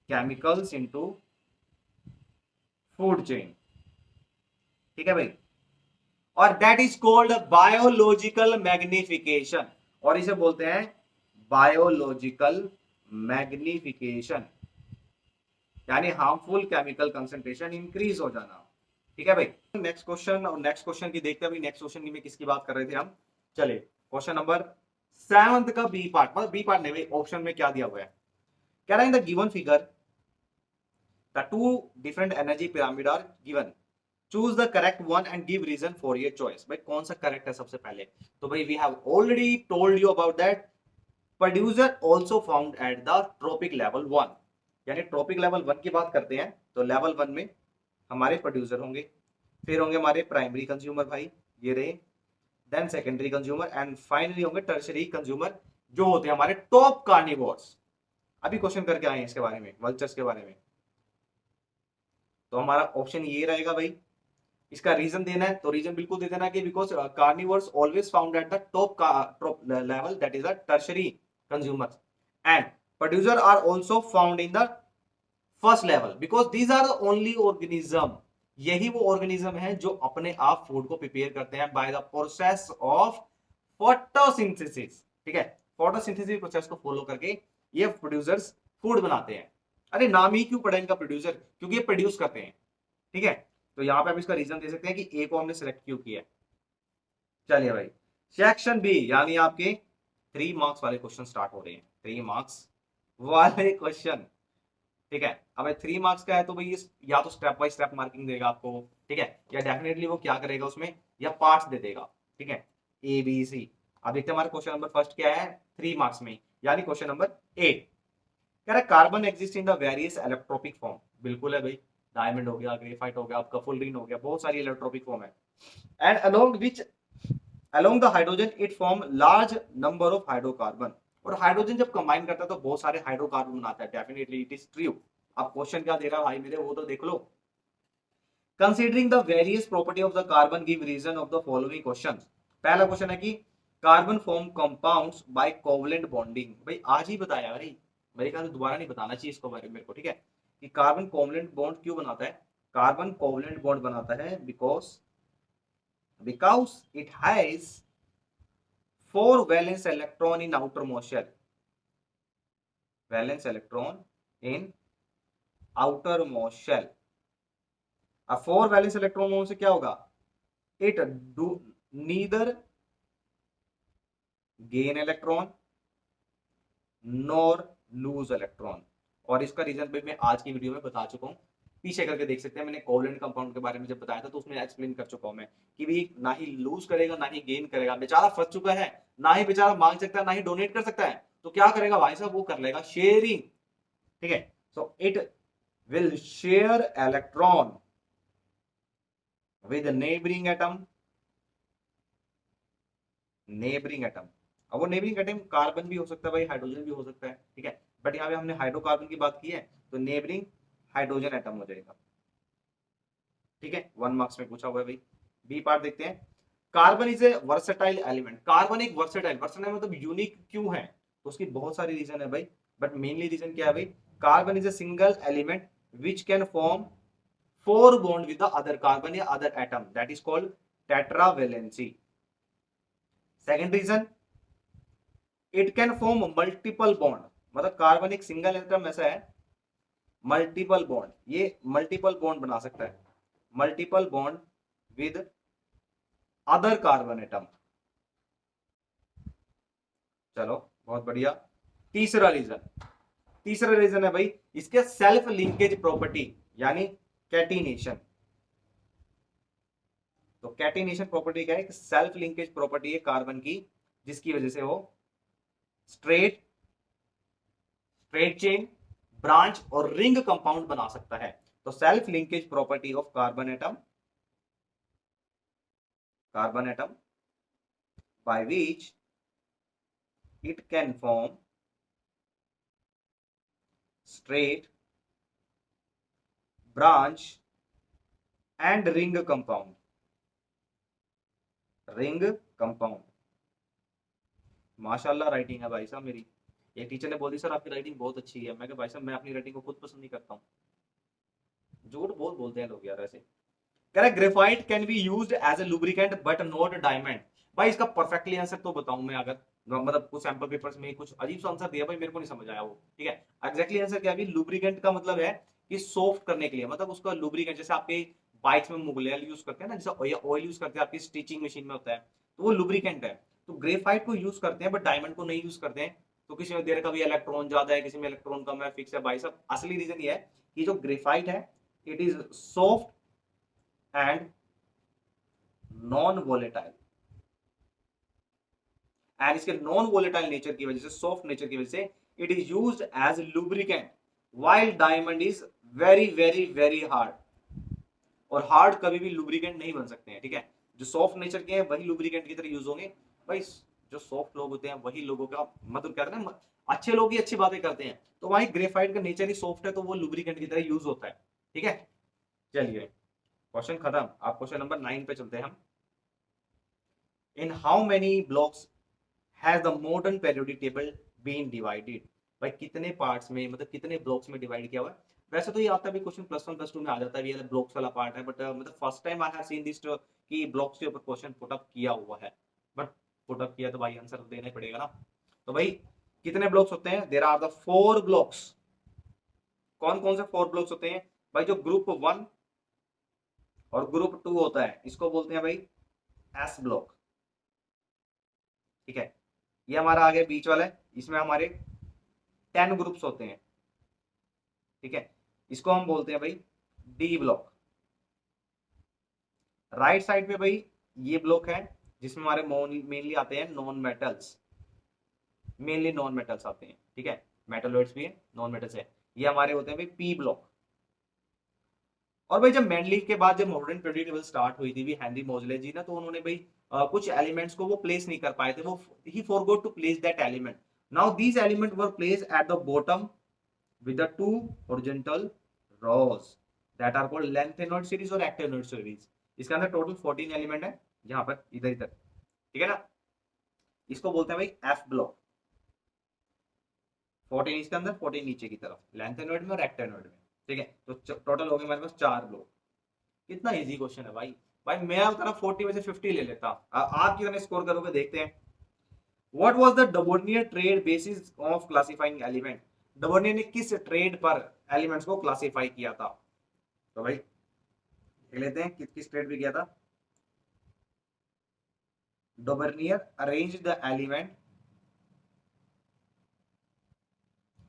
Speaker 1: chemicals into food chain, ठीक है भाई। और that is called biological magnification, और इसे बोलते हैं बायोलॉजिकल मैग्निफिकेशन, यानी हार्मफुल केमिकल कंसेंट्रेशन इंक्रीज हो जाना, ठीक है भाई। नेक्स्ट क्वेश्चन, और नेक्स्ट क्वेश्चन की देखते हैं भाई। नेक्स्ट क्वेश्चन की में किसकी बात कर रहे थे हम? चलिए क्वेश्चन नंबर 7 का बी पार्ट, मतलब बी पार्ट नहीं भाई, ऑप्शन में क्या दिया हुआ है, कह रहा है in the given figure the two different energy pyramid are given, choose the correct one and give reason for your choice. भाई कौन सा करेक्ट है सबसे पहले? तो भाई we have already told you about that producer also found at the trophic level 1, यानी tropic level 1 की बात करते हैं तो लेवल 1 में हमारे प्रोड्यूसर होंगे, फिर होंगे हमारे प्राइमरी कंज्यूमर भाई, ये रहे, then secondary consumer, and finally होंगे टर्शरी कंज्यूमर, जो होते हैं हमारे टॉप कार्निवोर्स। अभी क्वेश्चन करके आए हैं इसके बारे में, वल्चर्स के बारे में। तो हमारा ऑप्शन ये रहेगा भाई। इसका रीजन देना है तो रीजन बिल्कुल दे देना कि because carnivores always found at the top level, that is the tertiary consumers, and producer are also found in the first level because these are the only organism, यही वो ऑर्गेनिज्म है जो अपने आप फूड को प्रिपेयर करते हैं by the process of photosynthesis, ठीक है, फोटोसिंथेसिस प्रोसेस को फॉलो करके ये प्रोड्यूसर्स फूड बनाते हैं। अरे नाम ही क्यों पड़ा इनका प्रोड्यूसर, क्योंकि ये प्रोड्यूस करते हैं, ठीक है। तो यहाँ पे आप इसका रीजन दे सकते हैं कि ए को हमने सिलेक्ट क्यों किया है। चलिए भाई, सेक्शन बी, यानी आपके 3 मार्क्स वाले क्वेश्चन स्टार्ट हो रहे हैं, 3 मार्क्स वाले क्वेश्चन, ठीक है। अब 3 मार्क्स का है तो भाई या तो स्टेप बाय स्टेप मार्किंग देगा आपको, ठीक है, या डेफिनेटली वो क्या करेगा उसमें, या पार्ट्स दे देगा, ठीक है, ए बी सी। अब देखते हैं हमारा क्वेश्चन नंबर फर्स्ट क्या है 3 मार्क्स में, यानी क्वेश्चन नंबर 8, कह रहा है carbon exist in the various allotropic form. बिल्कुल है भाई, डायमंड हो गया, ग्रेफाइट हो गया, आपका फुलरिन हो गया, बहुत सारी इलेक्ट्रोपिक फॉर्म है। And along the hydrogen it form large number of hydrocarbon, और हाइड्रोजन जब कंबाइन करता है तो बहुत सारे हाइड्रोकार्बन बनाता है, डेफिनेटली इट इज ट्रू। अब क्वेश्चन क्या दे रहा है भाई मेरे, वो तो देख लो। Considering the various property of the carbon give reason of the following question. पहला क्वेश्चन है कि carbon form compounds by covalent bonding. भाई आज ही बताया भाई, मेरे ख्याल से दोबारा नहीं बताना चाहिए इसको मेरे को, ठीक है, कि कार्बन कोवलेंट बॉन्ड क्यों बनाता है। कार्बन कोवलेंट बॉन्ड बनाता है because it has 4 valence electron in outermost shell, valence electron in outermost shell. अब 4 वैलेंस इलेक्ट्रॉन होने से क्या होगा, it do neither gain electron nor lose electron. और इसका रीजन भी मैं आज की वीडियो में बता चुका हूं, पीछे करके देख सकते हैं, मैंने कोवलेंट कंपाउंड के बारे में जब बताया था तो उसमें एक्सप्लेन कर चुका हूं मैं कि भी ना ही लूज करेगा ना ही गेन करेगा, बेचारा फंस चुका है, ना ही बेचारा मांग सकता है ना ही डोनेट कर सकता है, तो क्या करेगा भाई साहब, वो कर लेगा शेयरिंग, ठीक है। So it will share electron with neighbouring atom, neighbouring atom. अब वो नेबरिंग एटम कार्बन भी हो सकता है भाई, हाइड्रोजन भी हो सकता है, ठीक है, बट यहाँ पे हमने हाइड्रोकार्बन की बात की है तो नेबरिंग हाइड्रोजन एटम हो जाएगा, ठीक है, 1 मार्क्स में पूछा हुआ है भाई। बी पार्ट देखते हैं। Carbon is A versatile element, carbon एक वर्सेटाइल, वर्सेटाइल मतलब यूनिक क्यों है, तो उसकी बहुत सारी रीजन है भाई, बट मेनली रीजन क्या है भाई, carbon is a single element which can form 4 bond with the other carbon या other atom, that is called tetravalency. Second reason, it can form multiple bond, मतलब कार्बन एक single atom ऐसा है, multiple bond, ये multiple bond बना सकता है, multiple bond with other carbon atom. चलो बहुत बढ़िया। तीसरा रीजन, तीसरा रीजन है भाई इसके सेल्फ लिंकेज प्रॉपर्टी, यानी कैटिनेशन। तो कैटिनेशन प्रॉपर्टी क्या है? सेल्फ लिंकेज प्रॉपर्टी है कार्बन की, जिसकी वजह से वो स्ट्रेट स्ट्रेट चेन, ब्रांच और रिंग कंपाउंड बना सकता है। तो self linkage property of carbon atom by which it can form straight, branch and ring compound, ring compound। माशाल्लाह राइटिंग है भाई साहब मेरी। एक टीचर ने बोली सर आपकी राइटिंग बहुत अच्छी है। मैं कहा भाई साहब मैं अपनी राइटिंग को खुद पसंद नहीं करता हूँ। झूठ बहुत बोलते हैं लोग यार ऐसे। कह रहा graphite can be used as a lubricant but not diamond. भाई इसका परफेक्टली आंसर तो बताऊं मैं, अगर मतलब कुछ सैंपल पेपर्स में कुछ अजीब सा आंसर दिया भाई, मेरे को नहीं समझ आया वो। ठीक है, एग्जैक्टली आंसर क्या है? लुब्रिकेंट का मतलब है कि सॉफ्ट करने के लिए, मतलब उसका लुब्रिकेंट जैसे आपके बाइक्स में मुगलियल यूज करते हैं ना, जैसे ऑयल यूज करते हैं आपकी स्टिचिंग मशीन में होता है, तो वो लुब्रिकेंट है। तो ग्रेफाइट को यूज करते हैं बट डायमंड को नहीं यूज करते हैं। तो किसी में देर का भी इलेक्ट्रॉन ज्यादा है, किसी में इलेक्ट्रॉन कम है, फिक्स है। भाई साहब असली रीजन ये है कि जो ग्रेफाइट है it is soft and non volatile, and इसके नॉन वोलेटाइल नेचर की वजह से, सॉफ्ट नेचर की वजह से it is used as lubricant, while diamond is very very very hard. और हार्ड कभी भी लुब्रिकेंट नहीं बन सकते हैं। ठीक है, जो सॉफ्ट नेचर के हैं वही लुब्रिकेंट की तरह यूज होंगे। भाई जो सॉफ्ट लोग होते हैं वही लोगों का मतलब कहते हैं ना, अच्छे लोग ही अच्छी बातें करते हैं। तो वही ग्रेफाइट का नेचर ही सॉफ्ट है, तो वो लुब्रिकेंट की तरह यूज होता है। ठीक है, चलिए क्वेश्चन खत्म। आप क्वेश्चन नंबर 9 पे चलते हैं हम। In how many blocks has the modern periodic table been divided? भाई कितने पार्ट्स में, मतलब कितने ब्लॉक्स में डिवाइड किया हुआ है? वैसे तो ये आता भी क्वेश्चन +1 +2 में आ जाता है, ये ब्लॉक्स वाला पार्ट है, बट मतलब first time I have seen this कि ब्लॉक्स के ऊपर क्वेश्चन पुट अप किया हुआ है। बट पुट अप किया तो भाई आंसर देना ही पड़ेगा ना। तो भाई कितने ब्लॉक्स होते हैं? There are the 4 blocks. कौन कौन से 4 ब्लॉक्स होते हैं? भाई जो ग्रुप 1 और ग्रुप 2 होता है इसको बोलते हैं भाई एस ब्लॉक। ठीक है, ये हमारा आगे बीच वाला है, इसमें हमारे 10 ग्रुप्स होते हैं। ठीक है, इसको हम बोलते हैं भाई डी ब्लॉक। राइट साइड पे भाई ये ब्लॉक है जिसमें हमारे मेनली आते हैं non metals, mainly non metals आते हैं। ठीक है, मेटलॉइड्स भी है, नॉन मेटल्स है। ये हमारे होते हैं भाई पी ब्लॉक। और भाई जब मैंडलीव के बाद जब मॉडर्न पीरियड टेबल स्टार्ट हुई थी भी हेनरी मोजले जी ना, तो उन्होंने भाई कुछ एलिमेंट्स को वो प्लेस नहीं कर पाए थे, वो ही forgot to place that element. Now these element were place at the bottom with the two horizontal rows that are called lengthenoid series और actinoid series। इसके अंदर टोटल 14 एलिमेंट है, यहाँ पर इधर इधर। ठीक है ना, इसको बोलते हैं भाई एफ ब्लॉक। 14 इसके अंदर, 14 नीचे की तरफ, lengthenoid में और actinoid में। ठीक है, तो टोटल हो गए हमारे पास 4 ब्लॉक। कितना इजी क्वेश्चन है भाई। भाई मैं तरफ 40 में से 50 ले लेता। आप कितने स्कोर करोगे देखते हैं। What was the Dubonnier trade basis of classifying element? डबोनियर ने किस ट्रेड पर एलिमेंट्स को क्लासिफाई किया था? तो भाई देख लेते हैं किस किस ट्रेड पे किया था। Dobereiner arrange the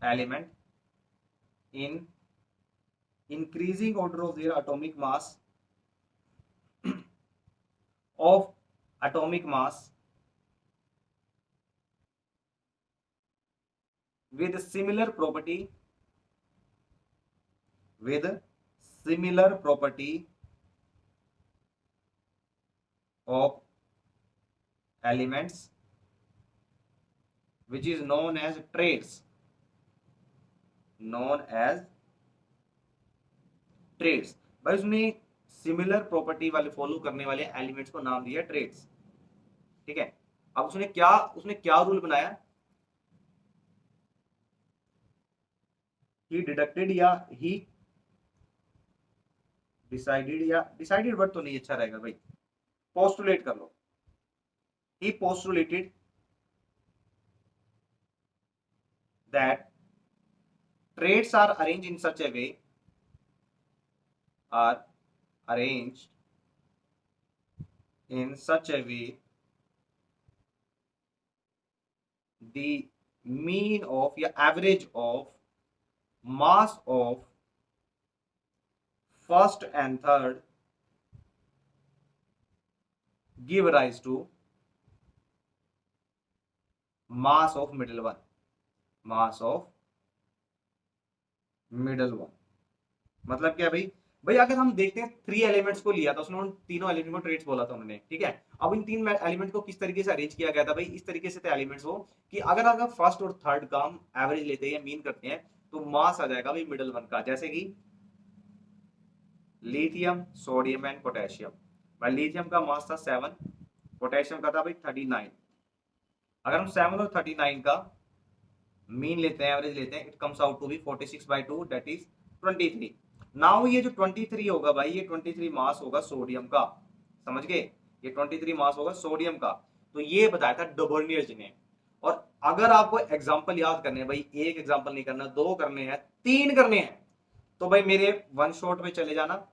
Speaker 1: element in increasing order of their of atomic mass with similar property with similar property of elements which is known as traits, known as traits। भाई उसने सिमिलर प्रॉपर्टी वाले follow करने वाले elements को नाम दिया trades. ठीक है, अब उसने क्या रूल बनाया? ही डिडक्टेड या ही डिसाइडेड, या डिसाइडेड वर्ड तो नहीं अच्छा रहेगा भाई, पोस्टुलेट कर लो। He postulated that traits are arranged in such a way, are arranged in such a way the mean of या average of mass of first and third give rise to mass of middle one, mass of middle one. मतलब क्या भाई, भाई अगर हम देखते हैं three elements को लिया था उसने, उन तीनों एलिमेंट को ट्रेड्स बोला था उन्होंने, ठीक है। अब इन तीन एलिमेंट को किस तरीके से अरेंज किया गया था भाई, इस तरीके से थे एलिमेंट्स वो कि अगर अगर फर्स्ट और थर्ड का हम एवरेज लेते हैं या मीन करते हैं तो मास आ जाएगा भाई मिडल वन का। जैसे कि लिथियम, सोडियम एंड पोटेशियम। भाई लिथियम का मास था 7, पोटेशियम का था भाई 39। अगर हम 7 और 39 का मीन लेते हैं, एवरेज लेते हैं, it comes out to be 46/2 that is 23। Now ये जो 23 होगा भाई, ये 23 मास होगा सोडियम का, समझ गए, ये 23 मास होगा सोडियम का। तो ये बताया था डबर्नियर्स ने। और अगर आपको एग्जांपल याद करने हैं भाई, एक एग्जांपल नहीं करना, दो करने हैं, तीन करने हैं, तो भाई मेरे वन शॉट पे चले जाना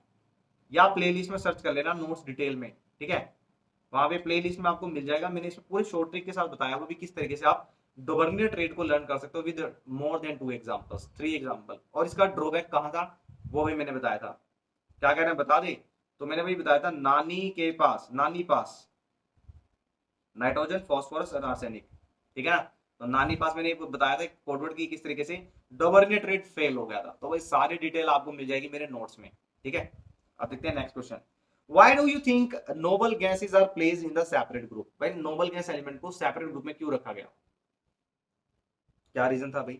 Speaker 1: या प्लेलिस्ट में सर्च कर लेना नोट्स डिटेल में, ठीक है। वहां पे प्लेलिस्ट में आपको मिल जाएगा, मैंने इसमें पूरे शॉर्ट ट्रिक के साथ बताया वो भी किस तरीके से आप डोबर्नियर ट्रेड को लर्न कर सकते हो with more than 2 examples, 3 example. और इसका ड्रॉबैक कहां था वो भी मैंने बताया था। क्या कह रहे हैं बता दे, तो मैंने भाई बताया था नानी के पास, नानी पास नाइट्रोजन, फॉस्फोरस और आर्सेनिक, ठीक है ना। तो नानी पास मैंने बताया था कोडवर्ड की किस तरीके से डोबर्नियर ट्रेड फेल हो गया था। तो भाई सारी डिटेल आपको मिल जाएगी मेरे नोट्स में, ठीक है। अब देखते हैं next question. Why do you think noble gases are placed in the separate group? भाई नोबल गैस एलिमेंट को सेपरेट ग्रुप में क्यों रखा गया, क्या रीजन था भाई।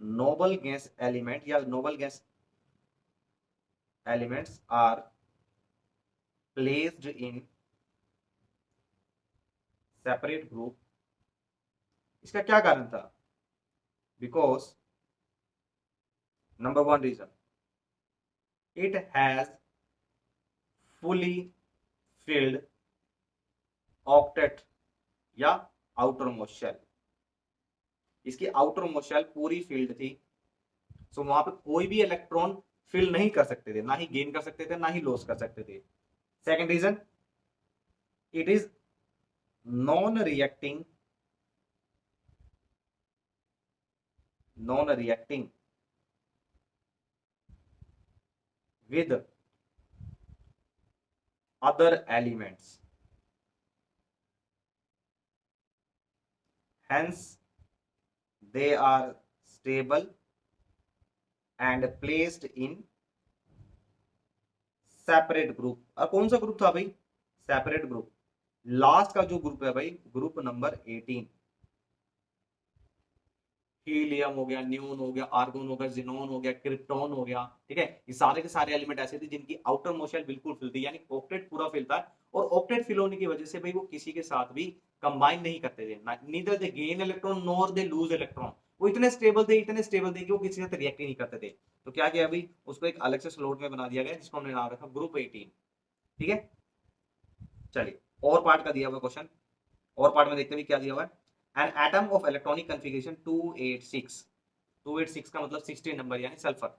Speaker 1: नोबल गैस एलिमेंट या noble gas elements are placed in separate group, इसका क्या कारण था। Because number one reason, it has fully filled octet या आउटर मोस्ट शेल, इसकी आउटर मोस्ट शेल पूरी फील्ड थी। सो वहां पे कोई भी इलेक्ट्रॉन फिल नहीं कर सकते थे, ना ही गेन कर सकते थे ना ही लॉस कर सकते थे। Second reason, it is non reacting, non reacting with other elements, hence they are stable and placed in separate group. और कौन सा ग्रुप था भाई, सेपरेट ग्रुप। लास्ट का जो ग्रुप है भाई, ग्रुप नंबर 18, हीलियम हो गया, न्यून हो गया, आर्गोन हो गया, जिनोन हो गया, क्रिप्टॉन हो गया, ठीक है। ये सारे के सारे एलिमेंट ऐसे थे जिनकी आउटर मोस्ट शेल बिल्कुल फिल थी, यानी ऑक्टेट पूरा फिल था। और ऑक्टेट फिल होने की वजह से भाई वो किसी के साथ भी कंबाइन नहीं करते थे, neither they gain electron nor they lose electron. वो इतने स्टेबल थे, इतने स्टेबल थे कि वो किसी के साथ रिएक्ट ही नहीं करते थे। तो क्या किया भाई, उसको एक अलग से स्लॉट में बना दिया गया जिसको हमने नाम रखा ग्रुप 18, ठीक है। चलिए और पार्ट का दिया हुआ क्वेश्चन, और पार्ट में देखते हैं क्या दिया हुआ है। An atom of electronic configuration 286, 286 का मतलब 16 नंबर यानी सल्फर,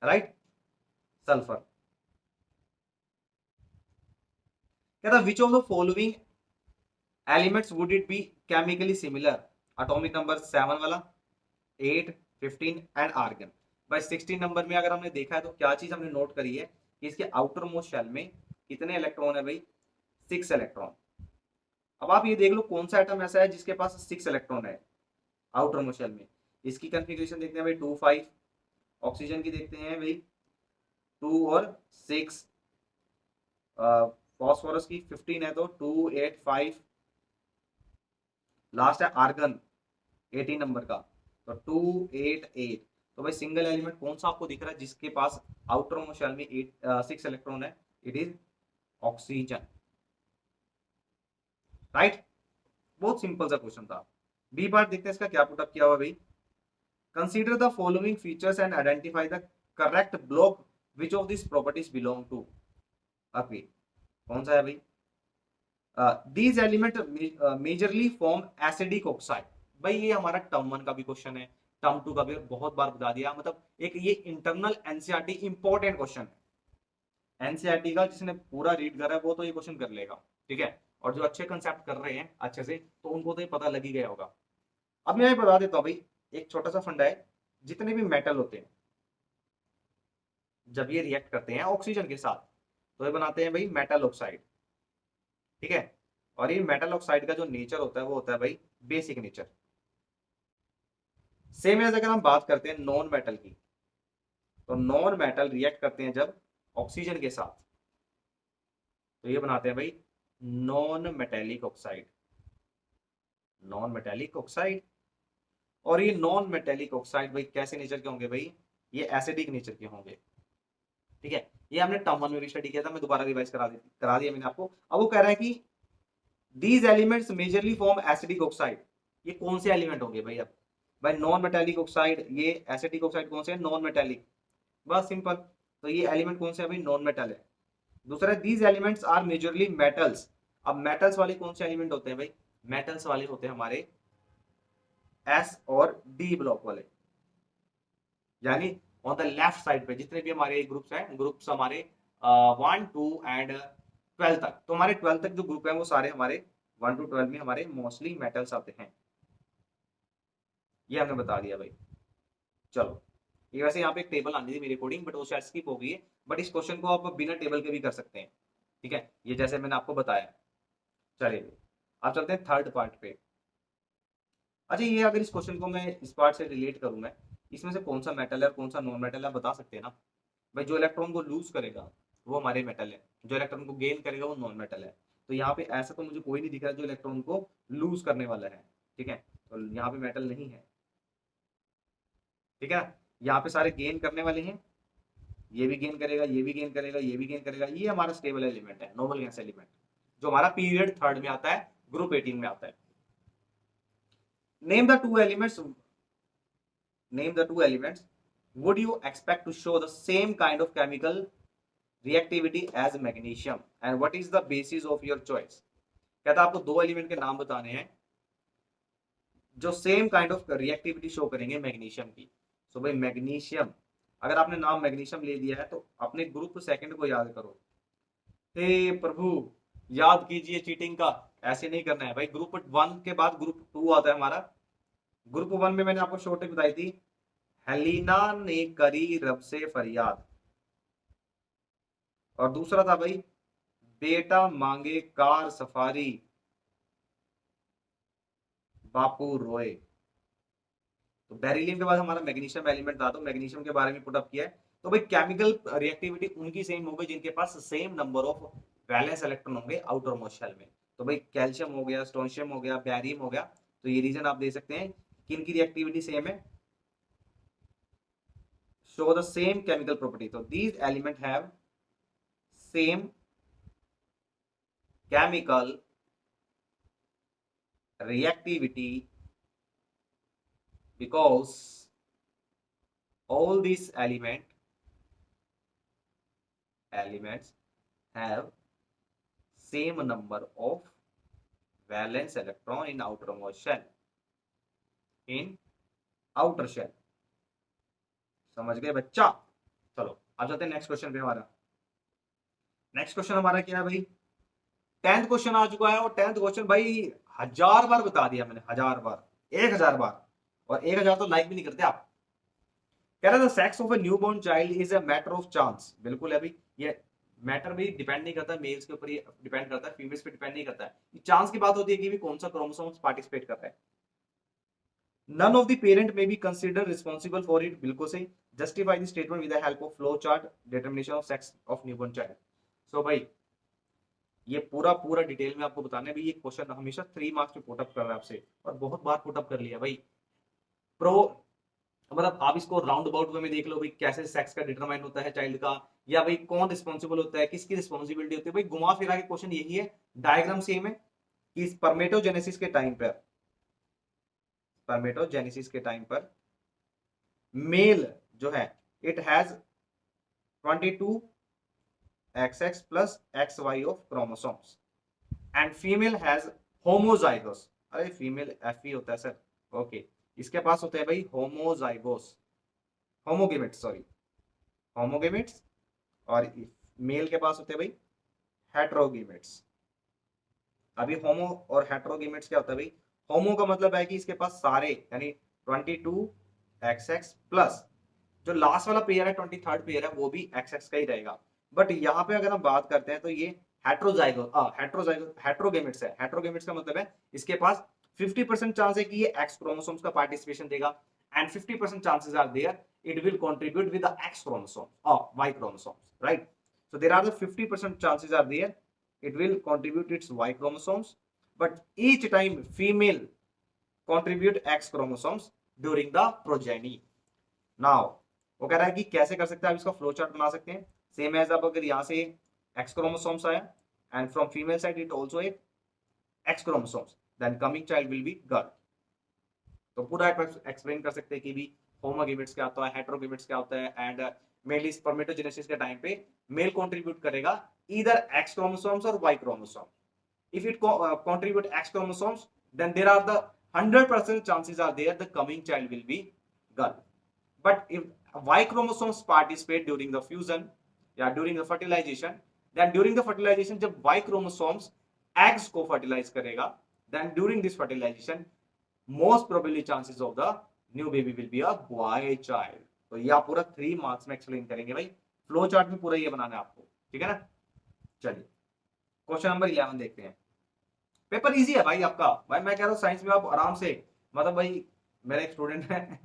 Speaker 1: राइट, सल्फर। क्या था, विच of the following elements would it be chemically similar, atomic number 7 वाला, 8, 15 एंड आर्गन। भाई 16 नंबर में अगर हमने देखा है तो क्या चीज हमने नोट करी है कि इसके आउटर मोस्ट शेल में कितने इलेक्ट्रॉन है भाई, 6 इलेक्ट्रॉन। अब आप ये देख लो कौन सा एटम ऐसा है जिसके पास 6 इलेक्ट्रॉन है आउटर मोस्ट शेल में। इसकी कॉन्फ़िगरेशन देखते हैं भाई 2, 5। ऑक्सीजन की देखते हैं भाई 2 और 6। फॉस्फोरस की 15 है तो 2, 8, 5। लास्ट है आर्गन 18 नंबर का, तो 2, 8, 8। तो भाई सिंगल एलिमेंट कौन सा आपको दिख रहा है जिसके पास आउटर मोस्ट शेल में 6 इलेक्ट्रॉन है, इट इज ऑक्सीजन, राइट। बहुत सिंपल सा क्वेश्चन था। बी पार्ट देखते हैं इसका क्या पुटअप किया हुआ भाई। Consider the following features and identify the correct block which of this properties belong to. Okay, कौन सा है भाई, these element majorly form acidic oxide. भाई ये हमारा टर्म 1 का भी क्वेश्चन है, टर्म 2 का भी बहुत बार बता दिया, मतलब एक ये इंटरनल एनसीईआरटी इंपॉर्टेंट क्वेश्चन है। एनसीईआरटी का जिसने पूरा रीड करा है वो तो ये क्वेश्चन कर लेगा, ठीक है। और जो अच्छे कंसेप्ट कर रहे हैं अच्छे से, तो उनको तो ये पता लग ही गया होगा। अब मैं ये बता देता हूँ भाई, एक छोटा सा फंडा है। जितने भी मेटल होते हैं, जब ये रिएक्ट करते हैं ऑक्सीजन के साथ, तो ये बनाते हैं भाई मेटल ऑक्साइड, ठीक है। और ये मेटल ऑक्साइड का जो नेचर होता है वो होता है भाई बेसिक नेचर। सेम एज अगर हम बात करते हैं नॉन मेटल की, तो नॉन मेटल रिएक्ट करते हैं जब ऑक्सीजन के साथ, तो ये बनाते हैं भाई non metallic oxide, non metallic oxide. और ये नॉन मेटेलिक ऑक्साइड भाई कैसे नेचर के होंगे भाई, ये एसिडिक नेचर के होंगे, ठीक है। ये हमने टर्म 1 में भी स्टडी किया था, मैं दोबारा रिवाइज करा दिया मैंने आपको। अब वो कह रहा है कि these elements majorly form acidic oxide. ये कौन से एलिमेंट होंगे भाई? अब भाई नॉन मेटेलिक ऑक्साइड, ये एसिडिक ऑक्साइड कौन से है? नॉन मेटेलिक, बस सिंपल। तो ये एलिमेंट कौन से है भाई? नॉन मेटल है। दूसरा, these elements are majorly metals. अब मेटल्स वाले कौन से एलिमेंट होते हैं भाई? मेटल्स वाले होते हैं हमारे एस और डी ब्लॉक वाले, यानी ऑन द लेफ्ट साइड पे जितने भी हमारे ग्रुप्स हैं, ग्रुप्स हमारे 1 2 एंड 12 तक, तो हमारे 12 तक जो ग्रुप है वो सारे हमारे 1 to 12 में हमारे मोस्टली मेटल्स आते हैं। ये हमने बता दिया भाई। चलो, ये वैसे यहाँ पे एक टेबल आनी थी मेरी अकॉर्डिंग, बट वो शायद स्किप हो गई है। बट इस क्वेश्चन को आप बिना टेबल के भी कर सकते हैं, ठीक है, ये जैसे मैंने आपको बताया। चलिए आप चलते हैं थर्ड पार्ट पे। अच्छा, ये अगर इस क्वेश्चन को मैं इस पार्ट से रिलेट करूं, मैं इसमें से कौन सा मेटल है और कौन सा नॉन मेटल है आप बता सकते हैं ना? भाई जो इलेक्ट्रॉन को लूज करेगा वो हमारे मेटल है, जो इलेक्ट्रॉन को गेन करेगा वो नॉन मेटल है। तो यहाँ पे ऐसा तो मुझे कोई नहीं दिख रहा जो इलेक्ट्रॉन को लूज करने वाला है, ठीक है। तो यहाँ पे मेटल नहीं है, ठीक है। यहाँ पे सारे गेन करने वाले हैं, ये भी गेन करेगा, ये भी गेन करेगा, ये भी गेन करेगा। ये हमारा स्टेबल एलिमेंट है, नॉर्मल गैस एलिमेंट, जो हमारा पीरियड थर्ड में आता है, ग्रुप 18 में आता है। Name the two elements, name the two elements would you expect to show the same kind of chemical reactivity as magnesium and what is the basis of your choice? कहता आपको दो element के नाम बताने हैं जो same kind of reactivity show करेंगे magnesium की। सो भाई मैग्नीशियम, अगर आपने नाम मैग्नीशियम ले लिया है तो अपने ग्रुप सेकंड को याद करो। हे प्रभु, याद कीजिए चीटिंग का, ऐसे नहीं करना है भाई। ग्रुप 1 के बाद ग्रुप 2 आता है हमारा। ग्रुप 1 में मैंने आपको शॉर्ट बताई थी, हेलिना ने करी रब से फरियाद, और दूसरा था भाई बेटा मांगे कार सफारी बापू रोए। तो बेरिलियम के बाद हमारा मैग्नीशियम एलिमेंट था, तो मैग्नीशियम के बारे में पुट अप किया है। तो भाई केमिकल रिएक्टिविटी उनकी सेम होगी जिनके पास same number of valence electron होंगे आउटर मोस्ट शेल में। तो भाई कैल्शियम हो गया, स्ट्रोंशियम हो गया, बैरियम हो गया। तो ये रीजन आप दे सकते हैं कि इनकी रिएक्टिविटी सेम है, show the same chemical property. So these elements have same chemical reactivity because all these elements have same number of valence electron in outermost shell, in outer shell। समझ गए बच्चा? चलो अब चलते हैं नेक्स्ट क्वेश्चन पे। हमारा नेक्स्ट क्वेश्चन हमारा क्या है भाई? 10th क्वेश्चन आ चुका है, और 10th क्वेश्चन भाई 1000 बार बता दिया मैंने, 1000 बार, 1000 बार, और 1000 तो लाइक भी नहीं करते आप। कह रहा था sex of a new born child is a matter of chance. बिल्कुल है भाई, ये मैटर भी डिपेंड नहीं करता मेल्स के ऊपर, ही डिपेंड करता है, फीमेल्स पे डिपेंड नहीं करता है। चांस की बात होती है कि भी कौन सा क्रोमोसोम्स पार्टिसिपेट कर रहा है। नन ऑफ द पेरेंट में be consider responsible for it. बिल्कुल सही। Justify the statement with the help of flow chart determination of sex of newborn child. So भाई ये पूरा पूरा डिटेल में आपको बताना है भाई। ये क्वेश्चन हमेशा 3 मार्क्स पे पुट अप कर रहा है आपसे, और बहुत बार पुट अप कर लिया भाई। प्रो मतलब आप इसको राउंड अबाउट वे में देख लो भाई, कैसे सेक्स का डिटरमाइन होता है चाइल्ड का, या भाई कौन रिस्पॉन्सिबल होता है, किसकी रिस्पॉन्सिबिलिटी होती है भाई। घुमा फिरा के क्वेश्चन यही है, डायग्राम सेम है कि स्पर्मेटोजेनेसिस के टाइम पर, स्पर्मेटोजेनेसिस के टाइम पर मेल जो है it has 22 XX plus XY of chromosomes and female has homozygous। अरे फीमेल FE होता है सर, ओके। इसके पास होते हैं भाई होमोजाइगोस, होमोगेमेट्स, सॉरी होमोगेमेट्स। और मेल के पास होते हैं भाई हेट्रोगेमेट्स। अभी होमो और हेट्रोगेमेट्स क्या होता है भाई? होमो का मतलब है कि इसके पास सारे यानी 22XX प्लस जो लास्ट वाला पेयर है 23rd पेयर है वो भी XX का ही रहेगा। बट यहाँ पे अगर हम बात करते हैं तो ये हेट्रोगेमेट्स है। हेट्रोगेमेट्स का मतलब है इसके पास 50% चांस है कि ये एक्स क्रोमोसोम्स का पार्टिसिपेशन देगा and 50% chances are there it will contribute with the X chromosome और Y chromosomes, right? So there are the 50% chances are there it will contribute its Y chromosomes, but each time female contribute X chromosomes during the progeny. Now वो कह रहा है कि कैसे कर सकते हैं, आप इसका फ्लो चार्ट बना सकते हैं सेम एज अब अगर यहाँ से X chromosomes आया and from female side it also एक X chromosomes, then coming child will be girl. तो पूरा एक्सप्लेन कर सकते हैं कि भी होमोगेमेट्स क्या होता है, हेट्रोगेमेट्स क्या होता है एंड मेनली स्पर्मेटोजेनेसिस के टाइम पे मेल कंट्रीब्यूट करेगा ईदर एक्स क्रोमोसोम्स और Y chromosome. If it contribute X chromosomes then there are the 100% chances are there the coming child will be girl. But if Y chromosomes participate during the fusion या during the fertilization, then during the fertilization जब Y chromosomes eggs को fertilize करेगा then during this fertilization most probably chances of the new baby will be a boy child। तो ये आप पूरा 3 marks में explain करेंगे भाई, फ्लो चार्ट में पूरा ये बनाना है आपको, ठीक है ना? चलिए क्वेश्चन नंबर 11 देखते हैं। पेपर इजी है भाई आपका, भाई मैं कह रहा हूँ साइंस में आप आराम से, मतलब भाई मेरा एक स्टूडेंट है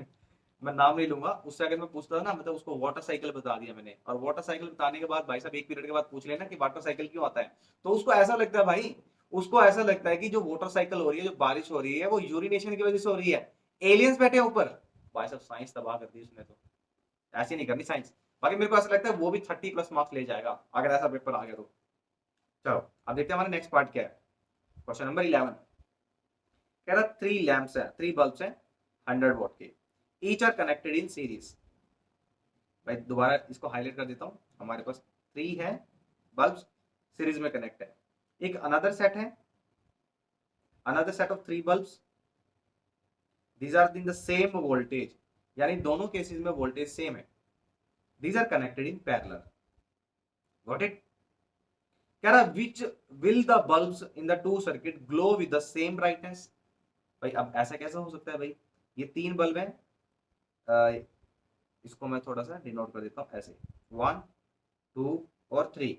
Speaker 1: मैं नाम नहीं लूंगा, उससे अगर मैं पूछता था ना मतलब उसको वाटर साइकिल बता दिया मैंने, और वाटर साइकिल बताने के बाद भाई साहब एक पीरियड के बाद पूछ लेना कि वाटर साइकिल क्यों आता है, तो उसको ऐसा लगता है भाई, उसको ऐसा लगता है कि जो वाटर साइकिल हो रही है, जो बारिश हो रही है वो यूरिनेशन की वजह से हो रही है, एलियंस बैठे ऊपर। भाई साहब साइंस तबाह कर दी उसने, तो ऐसी नहीं करनी साइंस। बाकी मेरे को ऐसा लगता है वो भी 30+ मार्क्स ले जाएगा अगर ऐसा पेपर आ गया तो। चलो अब देखते हैं हमारा नेक्स्ट पार्ट क्या है। क्वेश्चन नंबर 11 कह रहा 3 लैंप्स है, 3 बल्ब्स हैं 100 वॉट के, each are connected in series. भाई दोबारा इसको हाईलाइट कर देता हूं, हमारे पास 3 है बल्ब्स सीरीज में कनेक्ट है, एक अनदर सेट है, another set of 3 bulbs, these are in the same voltage, यानी दोनों केसेस में वोल्टेज सेम है, these are connected in parallel, got it? कह रहा which will the bulbs in the two circuit glow with the same brightness। भाई अब ऐसा कैसा हो सकता है भाई, ये 3 बल्ब हैं, इसको मैं थोड़ा सा डिनोट कर देता हूं ऐसे 1 2 और 3,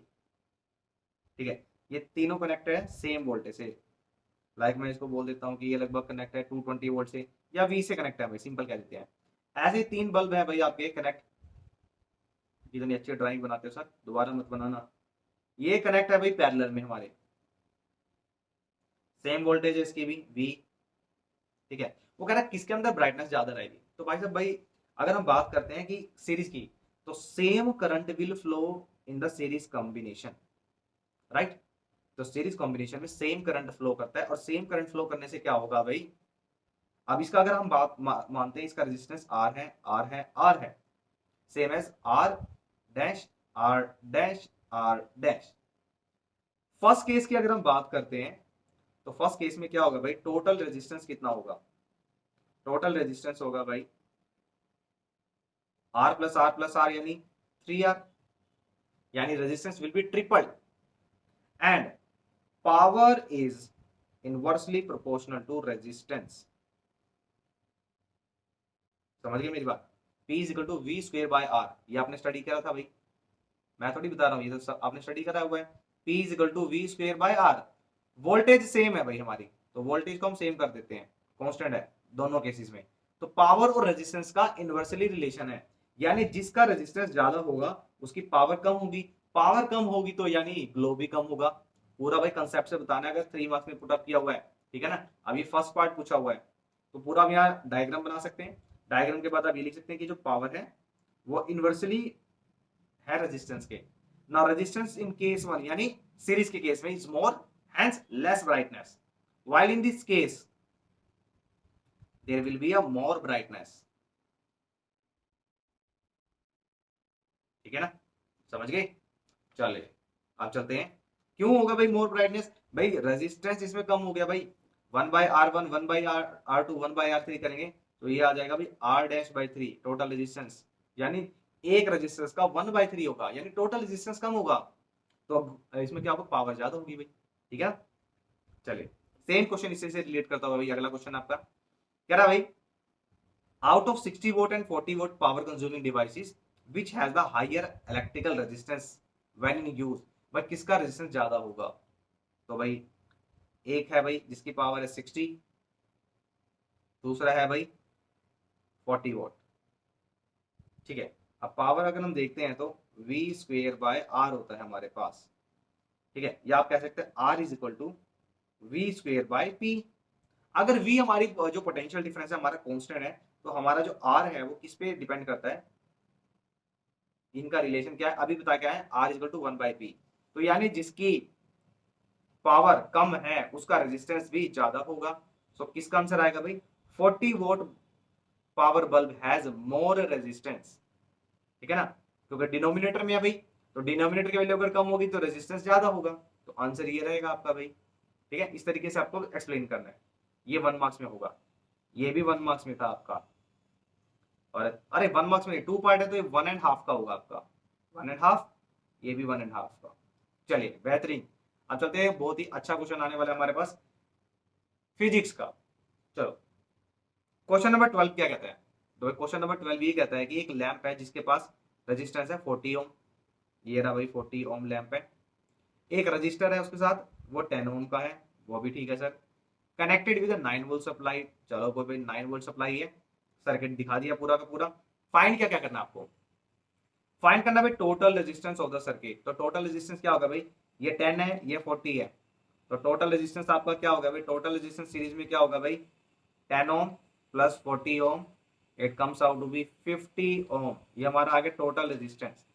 Speaker 1: ठीक है, ये तीनों कनेक्टेड है सेम वोल्टेज से, लाइक मैं इसको बोल देता हूँ कि ये लगभग कनेक्ट है 220 वोल्ट से या वी से कनेक्ट है भाई, सिंपल कह देते हैं। ऐसे 3 बल्ब है भाई आपके कनेक्ट, जितनी अच्छी ड्राइंग बनाते हो सर दोबारा मत बनाना, ये कनेक्ट है भाई पैरेलल में हमारे, सेम वोल्टेज है इसकी भी वी, ठीक है। वो कह रहा है किसके अंदर ब्राइटनेस ज्यादा रहेगी, तो भाई साहब भाई अगर हम बात करते हैं कि सीरीज की, तो same current will flow in the series combination, right? तो सीरीज कॉम्बिनेशन में सेम करंट फ्लो करता है, और सेम करंट फ्लो करने से क्या होगा भाई, अब इसका अगर हम बात मानते हैं इसका रेजिस्टेंस आर है, आर है, आर है, same as R dash R dash R dash. First case की अगर हम बात करते हैं तो फर्स्ट केस में क्या होगा भाई, टोटल रेजिस्टेंस कितना होगा, टोटल रेजिस्टेंस होगा भाई R plus R plus R यानी 3R, यानी resistance will be tripled and power is inversely proportional to resistance. समझ गए मेरी बात? P is equal to V square by R, ये आपने स्टडी करा था भाई, मैं थोड़ी बता रहा हूँ, ये तो आपने स्टडी करा हुआ है। P is equal to V square by R, voltage same है भाई हमारी, तो वोल्टेज को हम सेम कर देते हैं, कांस्टेंट है दोनों केसेस में। तो पावर और रेजिस्टेंस का इनवर्सली रिलेशन है, यानी जिसका रेजिस्टेंस ज्यादा होगा उसकी पावर कम होगी, पावर कम होगी तो यानी ग्लो भी कम होगा। पूरा भाई कंसेप्ट से बताना है, अगर 3 मार्क्स में पुट अप किया हुआ है, ठीक है ना? अभी फर्स्ट पार्ट पूछा हुआ है तो पूरा हम यहाँ डायग्राम बना सकते हैं, डायग्राम के बाद आप ये लिख सकते हैं कि जो पावर है वो इनवर्सली है रेजिस्टेंस के। नाउ रेजिस्टेंस इन केस 1 यानी सीरीज के केस में is more hence less brightness, while in this case there will be a more brightness, ठीक है ना? समझ गए? चलिए अब चलते हैं, क्यों होगा भाई मोर ब्राइटनेस, भाई रेजिस्टेंस इसमें कम हो गया भाई, 1/R1 1/R2 1/R3 करेंगे तो ये आ जाएगा भाई R dash by 3 total resistance, यानी एक रेजिस्टेंस का 1/3 होगा, यानी टोटल रेजिस्टेंस कम होगा, तो इसमें क्या होगा, पावर ज्यादा होगी भाई। ठीक है, चलिए सेम क्वेश्चन इससे से रिलेट करता हुआ भाई अगला क्वेश्चन आपका कह रहा भाई, out of 60 watt and 40 watt power consuming devices which has the higher electrical resistance when in use, भाई किसका रेजिस्टेंस ज्यादा होगा। तो भाई एक है भाई जिसकी पावर है 60, दूसरा है भाई 40 वॉट। ठीक है, अब पावर अगर हम देखते हैं तो v स्क्वेयर बाय आर होता है हमारे पास। ठीक है, या आप कह सकते हैं r is equal to V square by P. अगर v हमारी जो पोटेंशियल डिफरेंस है हमारा कांस्टेंट है, तो हमारा जो r है वो किस पे डिपेंड करता है, इनका रिलेशन क्या है अभी बता, क्या है r इक्वल टू 1/p। तो यानी जिसकी पावर कम है उसका रेजिस्टेंस भी ज्यादा होगा। सो किसका आंसर आएगा भाई, 40 vote power bulb has more resistance. ठीक है ना, क्योंकि डिनोमिनेटर में है भाई, तो डिनोमिनेटर की वैल्यू अगर कम होगी तो रेजिस्टेंस ज्यादा होगा, तो आंसर ये रहेगा आपका भाई। ठीक है, इस तरीके से आपको एक्सप्लेन करना है, ये 1 मार्क्स में होगा, ये भी 1 मार्क्स में था आपका, और अरे 1 मार्क्स में 2 पार्ट है तो ये 1.5 का होगा आपका, 1.5, ये भी 1.5 का। चलिए बेहतरीन, अब चलते हैं, बहुत ही अच्छा क्वेश्चन आने वाला है हमारे पास फिजिक्स का। चलो क्वेश्चन नंबर 12 क्या कहता है, तो क्वेश्चन नंबर 12 ये कहता है कि एक लैंप है जिसके पास रेजिस्टेंस है 40 ओम, ये रहा भाई 40 ओम लैंप है, एक रजिस्टर है उसके साथ वो 10 ओम का है, वो भी ठीक है sir, connected with 9 volt supply. चलो कोई भाई 9 वोल्ट सप्लाई है, सर्किट दिखा दिया पूरा का पूरा। फाइंड क्या क्या करना है आपको, फाइंड करना भाई total resistance of the circuit. तो टोटल रेजिस्टेंस क्या होगा भाई, ये 10 है ये 40 है, तो टोटल रेजिस्टेंस आपका क्या होगा भाई, टोटल रेजिस्टेंस सीरीज में क्या होगा भाई, 10 ohm plus 40 ohm, it comes out to be 50 ohm. ये हमारा आगे total resistance.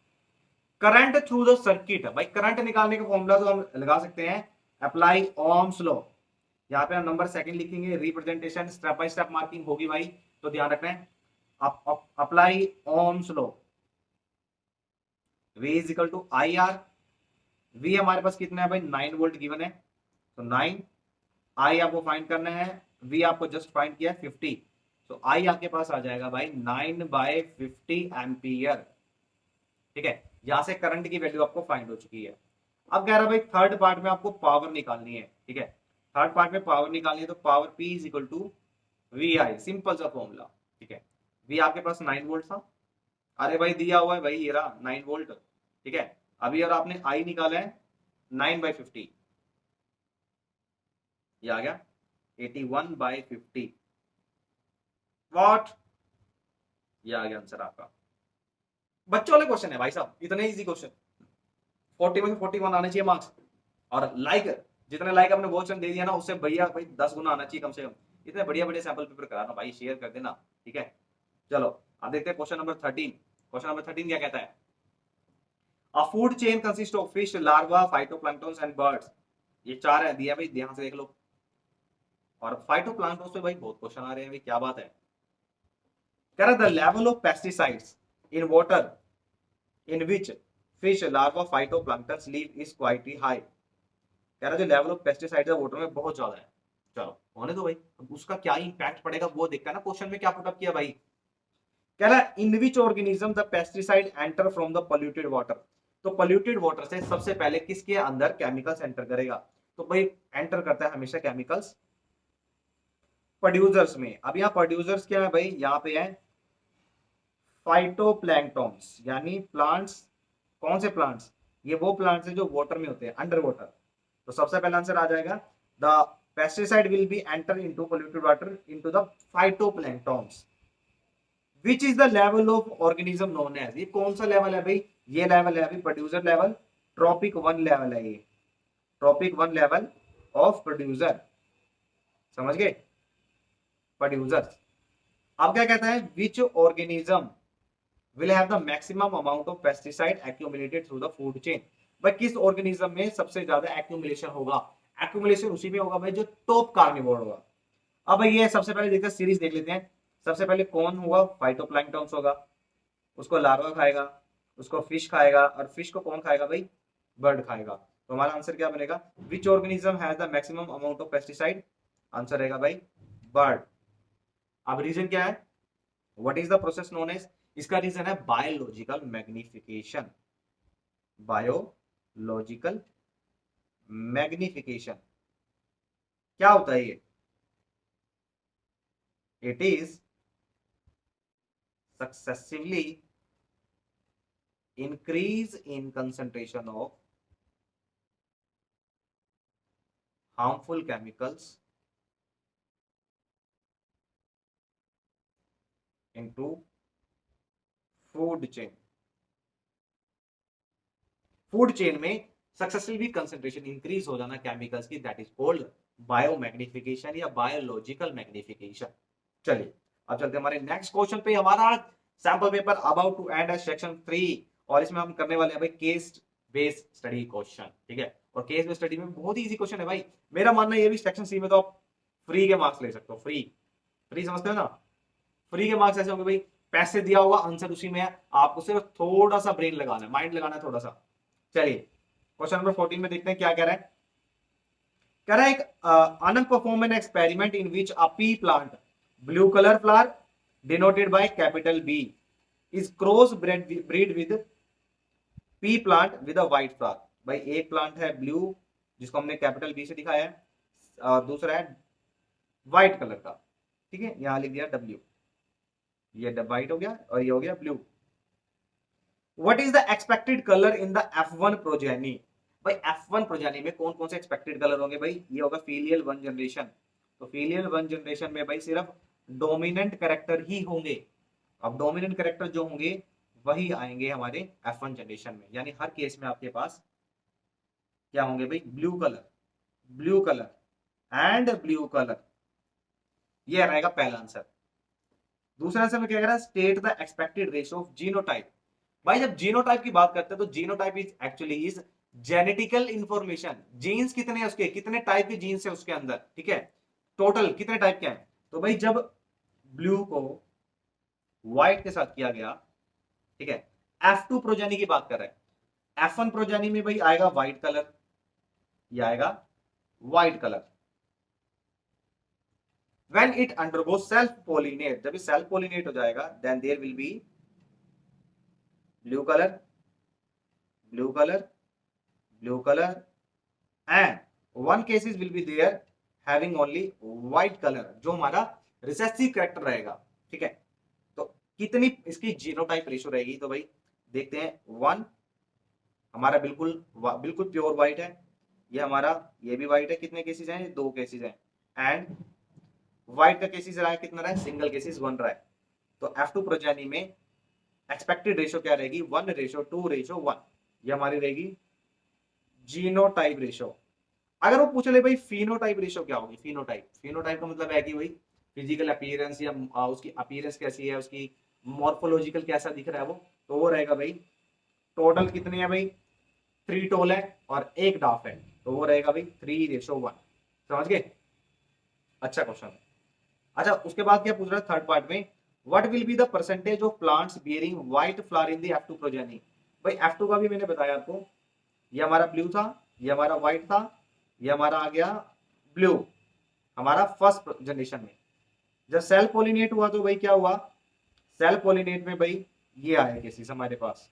Speaker 1: Current through the circuit, भाई करंट निकालने का फॉर्मूला तो हम लगा सकते हैं, अप्लाई ओम्स लॉ। यहाँ पे हम नंबर सेकंड लिखेंगे, representation step by step marking होगी भाई, तो ध्यान रखना है। Apply Ohm's law, V is equal to I R. V हमारे पास कितना है भाई, 9 वोल्ट गिवन है, तो 9, I आपको फाइंड करना है, V आपको जस्ट फाइंड किया 50, तो I आपके पास आ जाएगा भाई 9/50 एम्पियर। ठीक है, यहां से करंट की वैल्यू आपको फाइंड हो चुकी है। अब कह रहा भाई थर्ड पार्ट में आपको पावर निकालनी है। ठीक है, थर्ड पार्ट में पावर निकालनी है, तो power P is equal to V I, simple सा फॉर्मूला। ठीक है, V आपके पास 9 वोल्ट था, अरे भाई दिया हुआ है भाई ये रहा 9 वोल्ट। ठीक है, अभी अगर आपने I निकाला है 9/50, ये आ गया 81/50 वॉट, ये आ गया आंसर आपका। बच्चों वाले क्वेश्चन है भाई साहब, इतने इजी क्वेश्चन, 40 में से 41 आने चाहिए मार्क्स। और लाइक, जितने लाइक आपने क्वेश्चन दे दिया ना, उससे भैया भाई 10 गुना आना चाहिए कम से कम। इतने बढ़िया बढ़िया सैंपल पेपर करा रहा भाई, शेयर कर देना। ठीक है, चलो अब देखते हैं क्वेश्चन नंबर 13। क्वेश्चन नंबर 13 क्या कहता है, अ food chain consist of fish, larva, phytoplanktons and birds. ये चार है दिया भाई, ध्यान से देख लो। और फाइटोप्लैंक्टन्स पे भाई बहुत क्वेश्चन आ रहे हैं भाई, क्या बात है। कह रहा the level of pesticides in water in which fish, larva, phytoplanktons live is quite high. कह रहा जो लेवल ऑफ पेस्टिसाइड्स है वाटर में बहुत ज्यादा है। चलो होने दो भाई, अब उसका क्या इंपैक्ट पड़ेगा वो देखता है ना, क्वेश्चन में क्या पुटअप किया भाई। कह रहा है in which organism the pesticide enter from the polluted water. तो पोल्यूटेड वाटर से सबसे पहले किसके अंदर केमिकल्स एंटर करेगा, तो भाई एंटर करता है हमेशा केमिकल्स प्रोड्यूसर्स में। अब यहाँ प्रोड्यूसर्स क्या है भाई, यहाँ पे है फाइटोप्लैंक्टन्स, यानी प्लांट्स। कौन से प्लांट्स, ये वो प्लांट्स है जो वाटर में होते हैं, अंडर वाटर। तो सबसे पहला आंसर आ जाएगा, the pesticide will be enter into polluted water into the phytoplanktons. Which is the level of organism known as, ये कौन सा लेवल है भाई, ये लेवल है अभी प्रोड्यूसर लेवल, ट्रॉपिक 1 लेवल है ये, ट्रॉपिक 1 लेवल ऑफ प्रोड्यूसर, समझ गए, प्रोड्यूसर। अब क्या कहता है, which organism will have the maximum amount of pesticide accumulated through the food chain. भाई किस ऑर्गेनिज्म में सबसे ज्यादा एक्यूमुलेशन होगा, एक्यूमुलेशन उसी में होगा भाई जो टॉप कार्निवोर होगा। अब भाई ये सबसे पहले देखते हैं, सीरीज देख लेते हैं। सबसे पहले कौन होगा, फाइटोप्लैंक्टन्स होगा, उसको लार्वा खाएगा, उसको फिश खाएगा, और फिश को कौन खाएगा भाई, बर्ड खाएगा। तो हमारा आंसर क्या बनेगा, which organism has the maximum amount of pesticide, answer रहेगा भाई बर्ड। अब रीजन क्या है, what is the process known as, इसका रीजन है बायोलॉजिकल मैग्निफिकेशन। बायोलॉजिकल मैग्निफिकेशन क्या होता है ये? It is successively increase in concentration of harmful chemicals into food chain। Food chain में सक्सेसिवली कंसेंट्रेशन इंक्रीज हो जाना केमिकल्स की, दैट इज कॉल्ड बायोमैग्निफिकेशन या बायोलॉजिकल मैग्निफिकेशन। चलिए अब चलते हैं हमारे नेक्स्ट क्वेश्चन पे। हमारा sample paper about to end section 3 और इसमें हम करने वाले हैं भाई केस बेस्ड स्टडी क्वेश्चन। ठीक है, और केस बेस्ड स्टडी में बहुत इजी क्वेश्चन है भाई। मेरा मानना है ये भी सेक्शन सी में तो आप फ्री के मार्क्स ले सकते हो। फ्री फ्री समझते हो ना? फ्री के मार्क्स ऐसे होंगे भाई, पैसे दिया होगा, आंसर उसी में है, आपको सिर्फ थोड़ा सा ब्रेन लगाना है, माइंड लगाना है थोड़ा सा। चलिए क्वेश्चन नंबर 14 में देखते हैं क्या कह रहा है। कह रहा है एक Anand perform an experiment in which a pea plant blue colour flower denoted by capital B is cross breed with pea plant with a white flower. भाई एक प्लांट है ब्लू जिसको हमने कैपिटल बी से दिखाया है, दूसरा है व्हाइट कलर का। ठीक है, यहां लिख दिया डब्ल्यू, ये व्हाइट हो गया और ये हो गया blue. What is the expected colour in the F1 progeny. भाई F1 प्रोजेनी में कौन कौन से एक्सपेक्टेड कलर होंगे भाई? ये होगा फीलियल वन जनरेशन। तो फीलियल वन जनरेशन में भाई सिर्फ डोमिनेंट कैरेक्टर ही होंगे। अब डोमिनेंट कैरेक्टर जो होंगे वही आएंगे हमारे F1 जनरेशन में, यानी हर केस में आपके पास क्या होंगे भाई? Blue colour, blue colour and blue colour. ये रहेगा पहला आंसर। दूसरा आंसर में क्या कह रहा है? State the expected ratio of genotype. भाई जब जीनोटाइप की बात करते हैं तो genotype is actually is genetical information. Genes कितने हैं उसके, कितने टाइप के जीन्स है उसके अंदर। ठीक है, टोटल कितने टाइप के हैं। तो भाई जब ब्लू को व्हाइट के साथ किया गया, ठीक है, F2 प्रोजेनी की बात कर रहे हैं। F1 प्रोजेनी में भाई आएगा व्हाइट कलर, ये आएगा white colour. when it undergoes self pollinate, जब सेल्फ पोलिनेट हो जाएगा then there will be blue color, blue color, blue color and one cases will be there having only white color, जो हमारा recessive character रहेगा। ठीक है, तो कितनी इसकी जीनोटाइप रेशियो रहेगी? तो भाई देखते हैं। वन हमारा बिल्कुल बिल्कुल प्योर व्हाइट है, ये हमारा ये भी व्हाइट है। कितने केसेस हैं? दो केसेस हैं। एंड व्हाइट का केसेस रहा है कितना रहा है? सिंगल केसेस वन रहा है। तो F2 प्रोजेनी में एक्सपेक्टेड रेशियो क्या रहेगी? 1:2:1। ये हमारी रहेगी जीनोटाइप रेशियो। अगर वो पूछ ले भाई फिनोटाइप रेशियो क्या होगी? फिनोटाइप, फिनोटाइप का मतलब है कि भाई फिजिकल अपीयरेंस या उसकी अपीयरेंस कैसी है, उसकी मॉर्फोलॉजिकल कैसा दिख रहा है वो, तो वो रहेगा भाई टोटल कितने हैं भाई? 3 टोल है और एक डाफ है, तो वो रहेगा भाई 3:1। समझ गए? अच्छा क्वेश्चन। अच्छा उसके बाद क्या पूछ रहा है थर्ड पार्ट में? What will be the percentage of plants bearing white flower in the F2 progeny. भाई F2 का भी मैंने बताया आपको, ये हमारा ब्लू था, ये हमारा व्हाइट था, ये हमारा आ गया ब्लू हमारा फर्स्ट जनरेशन में। जब सेल पोलिनेट हुआ तो भाई क्या हुआ? सेल पोलिनेट में भाई ये आए केसेस हमारे पास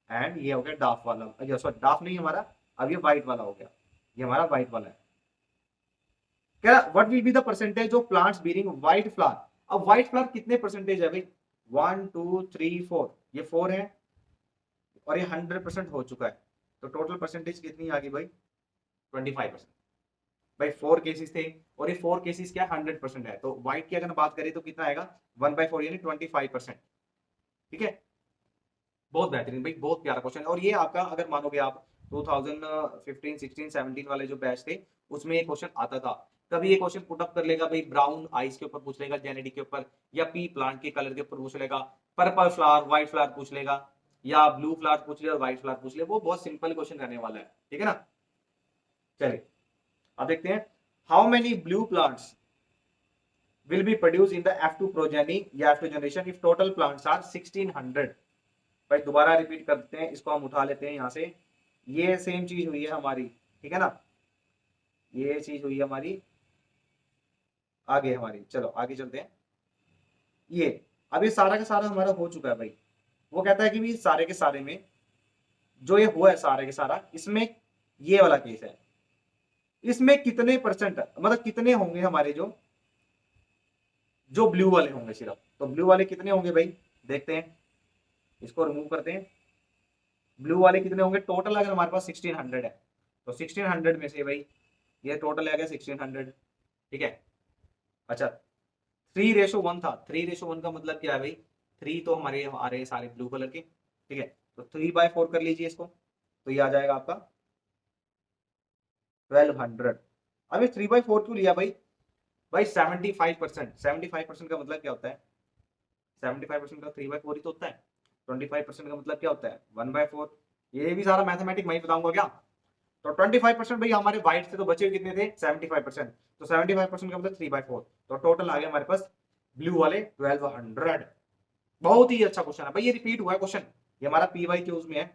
Speaker 1: एंड ये हो गया डाफ वाला, सॉरी डाफ नहीं हमारा, अब ये व्हाइट वाला हो गया, ये हमारा व्हाइट वाला है। क्या what will be the percentage of plants bearing white flower. अब व्हाइट फ्लावर कितने परसेंटेज है भाई? 1 2 3 4, ये 4 है और ये 100% हो चुका है, तो टोटल परसेंटेज कितनी आ गई भाई? 25%। भाई 4 केसेस थे और ये 4 केसेस क्या 100% है, तो व्हाइट की अगर बात करें तो कितना आएगा? 1/4 यानी 25%। ठीक है, बहुत बेहतरीन भाई, बहुत प्यारा क्वेश्चन है। और ये आपका अगर मानोगे आप 2015 16 17 वाले जो बैच थे उसमें ये क्वेश्चन आता था। कभी ये क्वेश्चन पुट अप कर लेगा भाई ब्राउन आइस के ऊपर पूछ लेगा, जेनेटिक के ऊपर, या पी प्लांट के कलर के ऊपर पूछ लेगा, पर्पल फ्लावर व्हाइट फ्लावर पूछ लेगा, या ब्लू फ्लावर पूछ ले और व्हाइट फ्लावर पूछ ले। वो बहुत सिंपल क्वेश्चन रहने वाला है। ठीक है ना? चलिए अब देखते हैं how many blue plants will be produced in the F2 progeny या F2 generation if total plants are 1600। भाई दोबारा रिपीट करते हैं, इसको हम उठा लेते हैं यहां से। ये सेम चीज हुई है हमारी, ठीक है ना? ये चीज हुई है हमारी आगे, हमारी चलो आगे चलते हैं। ये अब ये सारा का सारा हमारा हो चुका है भाई। वो कहता है कि भी सारे के सारे में जो ये हुआ है सारे के सारा, इसमें ये वाला केस है, इसमें कितने परसेंट मतलब कितने होंगे हमारे जो ब्लू वाले होंगे सिर्फ। तो ब्लू वाले कितने होंगे भाई, देखते हैं, इसको रिमूव करते हैं। ब्लू वाले कितने होंगे टोटल, अगर हमारे पास 1600 है तो 1600 में से भाई ये टोटल आ गया 1600। ठीक है, अच्छा 3:1 था। 3:1 का मतलब क्या है भाई, 3 तो हमारे आ रहे हैं सारे ब्लू कलर के। ठीक है, तो 3/4 कर लीजिए इसको, तो ये आ जाएगा आपका 1200। अब ये 3/4 क्यों लिया भाई, भाई 75%। 75% का मतलब क्या होता है, 75% का 3/4 ही तो होता है। 25% का मतलब क्या होता है 1/4। ये भी सारा मैथमेटिक मैं ही बताऊंगा क्या। तो 25% भाई हमारे व्हाइट से तो बचे हुए कितने थे 75%। तो 75% का मतलब 3/4। तो टोटल आ गया हमारे पास ब्लू वाले 1200। बहुत ही अच्छा क्वेश्चन है भाई, ये रिपीट हुआ है क्वेश्चन, ये हमारा PYQs में है,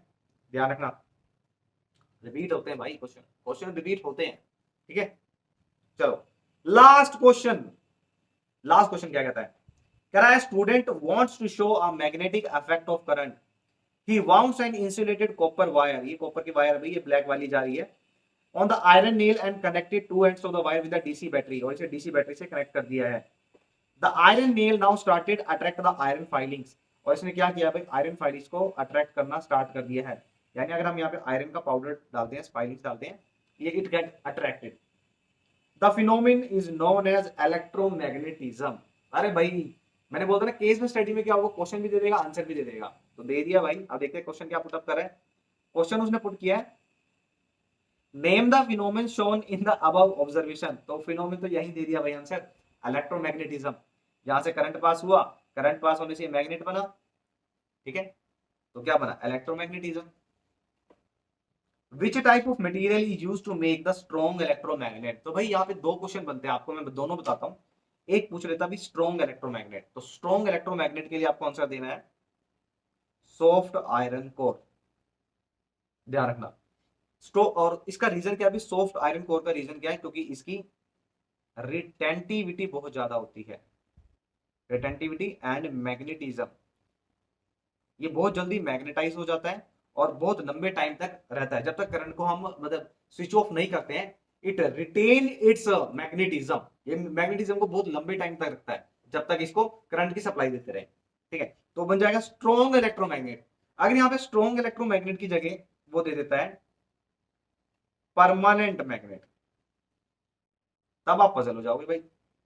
Speaker 1: ध्यान रखना। रिपीट होते हैं भाई क्वेश्चन, क्वेश्चन रिपीट होते हैं। ठीक है, चलो लास्ट क्वेश्चन। लास्ट क्वेश्चन क्या कहता है, कह रहा है student wants to show a magnetic effect of current, he wounds an insulated copper wire, ये कॉपर की वायर भाई, ये ब्लैक वाली जा रही है, on the iron nail and connected to ends of the wire with the DC battery, और इसे डीसी बैटरी से कनेक्ट कर दिया है। The iron nail now started attract the iron filings, और इसने क्या किया भाई, आयरन फाइलिंग्स को अट्रैक्ट करना स्टार्ट कर दिया है। यानी अगर हम यहाँ पे आयरन का पाउडर डालते हैं, फाइलिंग्स डालते हैं, ये it get attracted. The phenomenon is known as electromagnetism. अरे भाई मैंने बोलता ना केस में स्टडी में क्या होगा, क्वेश्चन भी दे देगा आंसर भी दे देगा, तो दे दिया भाई। अब देखते हैं क्वेश्चन क्या पुटअप कर रहा है। क्वेश्चन उसने पुट किया है, name the phenomenon shown in the above observation, तो फिनोमिन तो यही दे दिया भाई आंसर, इलेक्ट्रोमैग्नेटिज्म। यहां से करंट पास हुआ, करंट पास होने से मैग्नेट बना। ठीक है, तो क्या बना electromagnetism. Which type of material is used to make the strong electromagnet, तो भाई यहाँ पे दो क्वेश्चन बनते हैं, आपको मैं दोनों बताता हूँ। एक पूछ लेता भी स्ट्रॉन्ग इलेक्ट्रोमैग्नेट, तो स्ट्रॉन्ग इलेक्ट्रोमैग्नेट के लिए आपको आंसर देना है सॉफ्ट आयरन कोर, ध्यान रखना। स्टो और इसका रीजन क्या है, सॉफ्ट आयरन कोर का रीजन क्या है, क्योंकि इसकी रिटेंटिविटी बहुत ज्यादा होती है, रिटेंटिविटी एंड मैग्नेटिज्म, ये बहुत जल्दी मैग्नेटाइज हो जाता है और बहुत लंबे टाइम तक रहता है, जब तक करंट को हम मतलब स्विच ऑफ नहीं करते हैं, इट रिटेन इट्स मैग्नेटिज्म, ये मैग्नेटिज्म को बहुत लंबे टाइम तक रखता है, जब तक इसको करंट की सप्लाई देते रहे। ठीक है, तो बन जाएगा स्ट्रॉन्ग इलेक्ट्रोमैग्नेट। अगर यहाँ पे स्ट्रॉन्ग इलेक्ट्रोमैग्नेट की जगह वो दे देता है परमानेंट मैग्नेट, तब आप पजल हो जाओगे भाई।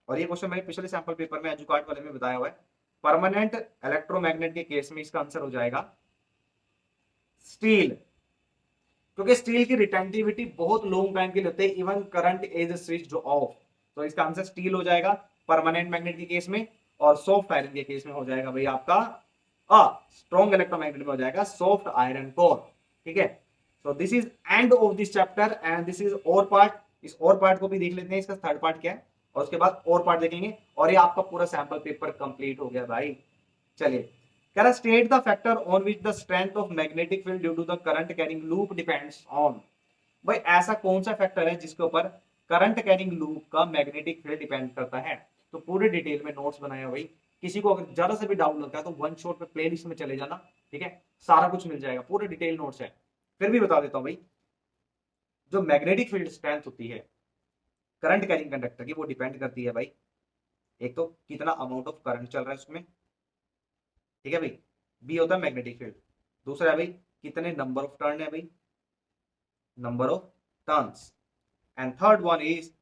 Speaker 1: और ये क्वेश्चन मैंने पिछले सैंपल पेपर में एजुकार्ड वाले में बताया हुआ है। परमानेंट इलेक्ट्रोमैग्नेट के केस में इसका आंसर हो जाएगा स्टील, क्योंकि स्टील की रिटेंटिविटी बहुत लॉन्ग टाइम के लिए होते हैं, even current is switched off. तो इसका आंसर स्टील हो जाएगा परमानेंट मैग्नेट के केस में, और सॉफ्ट आयरन के केस में हो जाएगा भाई आपका स्ट्रॉन्ग इलेक्ट्रोमैग्नेट में हो जाएगा सॉफ्ट आयरन कोर। ठीक है, so this is end of this chapter and this is और पार्ट। इस और पार्ट को भी देख लेते हैं, इसका थर्ड पार्ट क्या है, और उसके बाद और पार्ट देखेंगे, और ये आपका पूरा सैंपल पेपर कंप्लीट हो गया भाई। चलिए, कह रहा state the factor on which the strength of magnetic field due to the current carrying loop depends on, भाई ऐसा कौन सा फैक्टर है जिसके ऊपर करंट कैरिंग लूप का मैग्नेटिक फील्ड डिपेंड करता है। तो पूरे डिटेल में नोट्स बनाया भाई, किसी को अगर ज्यादा से भी डाउट लगता है तो वन शॉट पे प्लेलिस्ट में चले जाना। ठीक है, सारा कुछ मिल जाएगा, पूरे डिटेल नोट्स है। फिर भी बता देता हूं भाई, जो मैग्नेटिक फील्ड स्ट्रेंथ होती है करंट कैरिंग कंडक्टर की, वो डिपेंड करती है भाई, एक तो कितना अमाउंट ऑफ करंट चल रहा है उसमें। ठीक है भाई, बी होता है मैग्नेटिक फील्ड। दूसरा है भाई कितने नंबर ऑफ टर्न है भाई, number of turns. And third one is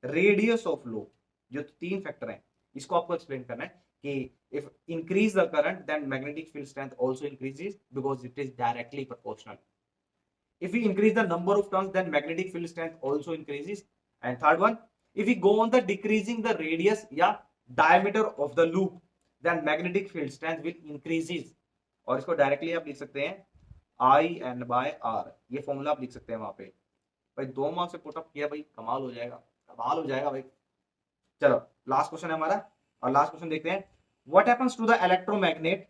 Speaker 1: radius of loop. जो तीन फैक्टर हैं, इसको आपको एक्सप्लेन करना है कि if increase the current then magnetic field strength also increases because it is directly proportional. If we increase the number of turns, then magnetic field strength also increases. And third one, if we go on the decreasing the radius या diameter of the loop, then magnetic field strength will increases. और इसको directly आप लिख सकते हैं I/N/R, ये formula आप लिख सकते हैं वहां पे भाई। 2 मार्क्स से पुटअप किया भाई, कमाल हो जाएगा, कमाल हो जाएगा भाई। चलो लास्ट क्वेश्चन है हमारा, और लास्ट क्वेश्चन देखते हैं। What happens to the electromagnet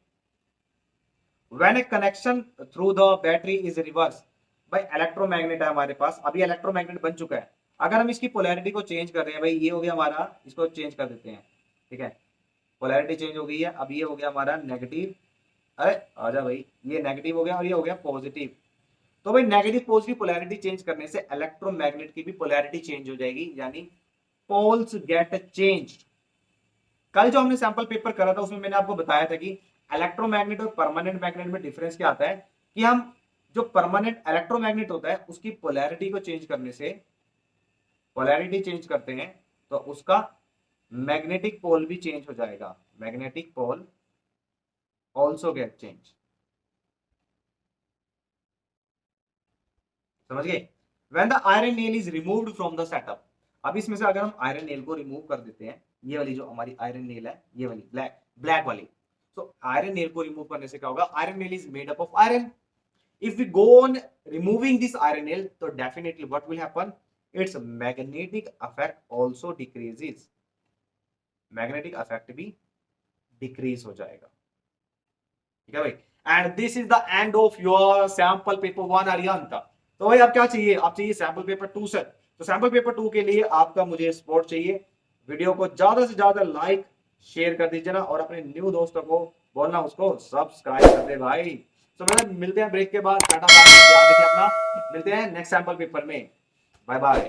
Speaker 1: when a connection through the battery is reverse, भाई इलेक्ट्रोमैग्नेट है हमारे पास, अभी इलेक्ट्रोमैग्नेट बन चुका है। अगर हम इसकी पोलैरिटी को चेंज कर रहे हैं भाई, ये हो गया हमारा, इसको चेंज कर देते हैं। ठीक है, पोलैरिटी चेंज हो गई है। अब ये हो गया हमारा नेगेटिव, अरे आजा भाई, ये नेगेटिव हो गया और ये हो गया पॉजिटिव। तो भाई नेगेटिव पॉजिटिव पोलैरिटी चेंज करने से इलेक्ट्रोमैग्नेट की भी पोलैरिटी चेंज हो जाएगी, यानी पोल्स गेट चेंज। कल जो हमने सैंपल पेपर करा था उसमें मैंने आपको बताया था कि इलेक्ट्रोमैग्नेट और परमानेंट मैग्नेट में डिफरेंस क्या आता है कि हम जो परमानेंट इलेक्ट्रोमैग्नेट होता है उसकी पोलैरिटी को चेंज करने से, पोलैरिटी चेंज करते हैं तो उसका मैग्नेटिक पोल भी चेंज हो जाएगा, magnetic pole also get change. समझ गए? When the iron nail is removed from the setup, अब इसमें से अगर हम आयरन नेल को रिमूव कर देते हैं, ये वाली जो हमारी आयरन नेल है, ये वाली ब्लैक ब्लैक वाली, तो आयरन नेल को रिमूव करने से क्या होगा, iron nail is made up of iron. If we go on removing this iron nail, so definitely what will happen? Its magnetic effect also decreases. Magnetic effect भी decrease हो जाएगा। ठीक है भाई? And this is the end of your sample paper 1 Arihant. तो भाई अब क्या चाहिए? आप चाहिए सैंपल पेपर 2 से। तो सैंपल पेपर 2 के लिए आपका मुझे सपोर्ट चाहिए। वीडियो को ज्यादा से ज्यादा लाइक शेयर कर दीजिए ना, और अपने न्यू दोस्तों को बोलना उसको सब्सक्राइब कर दे भाई। तो मैडम मिलते हैं ब्रेक के बाद, टाटा बाय, ध्यान रखिए अपना, मिलते हैं नेक्स्ट सैंपल पेपर में, बाय बाय।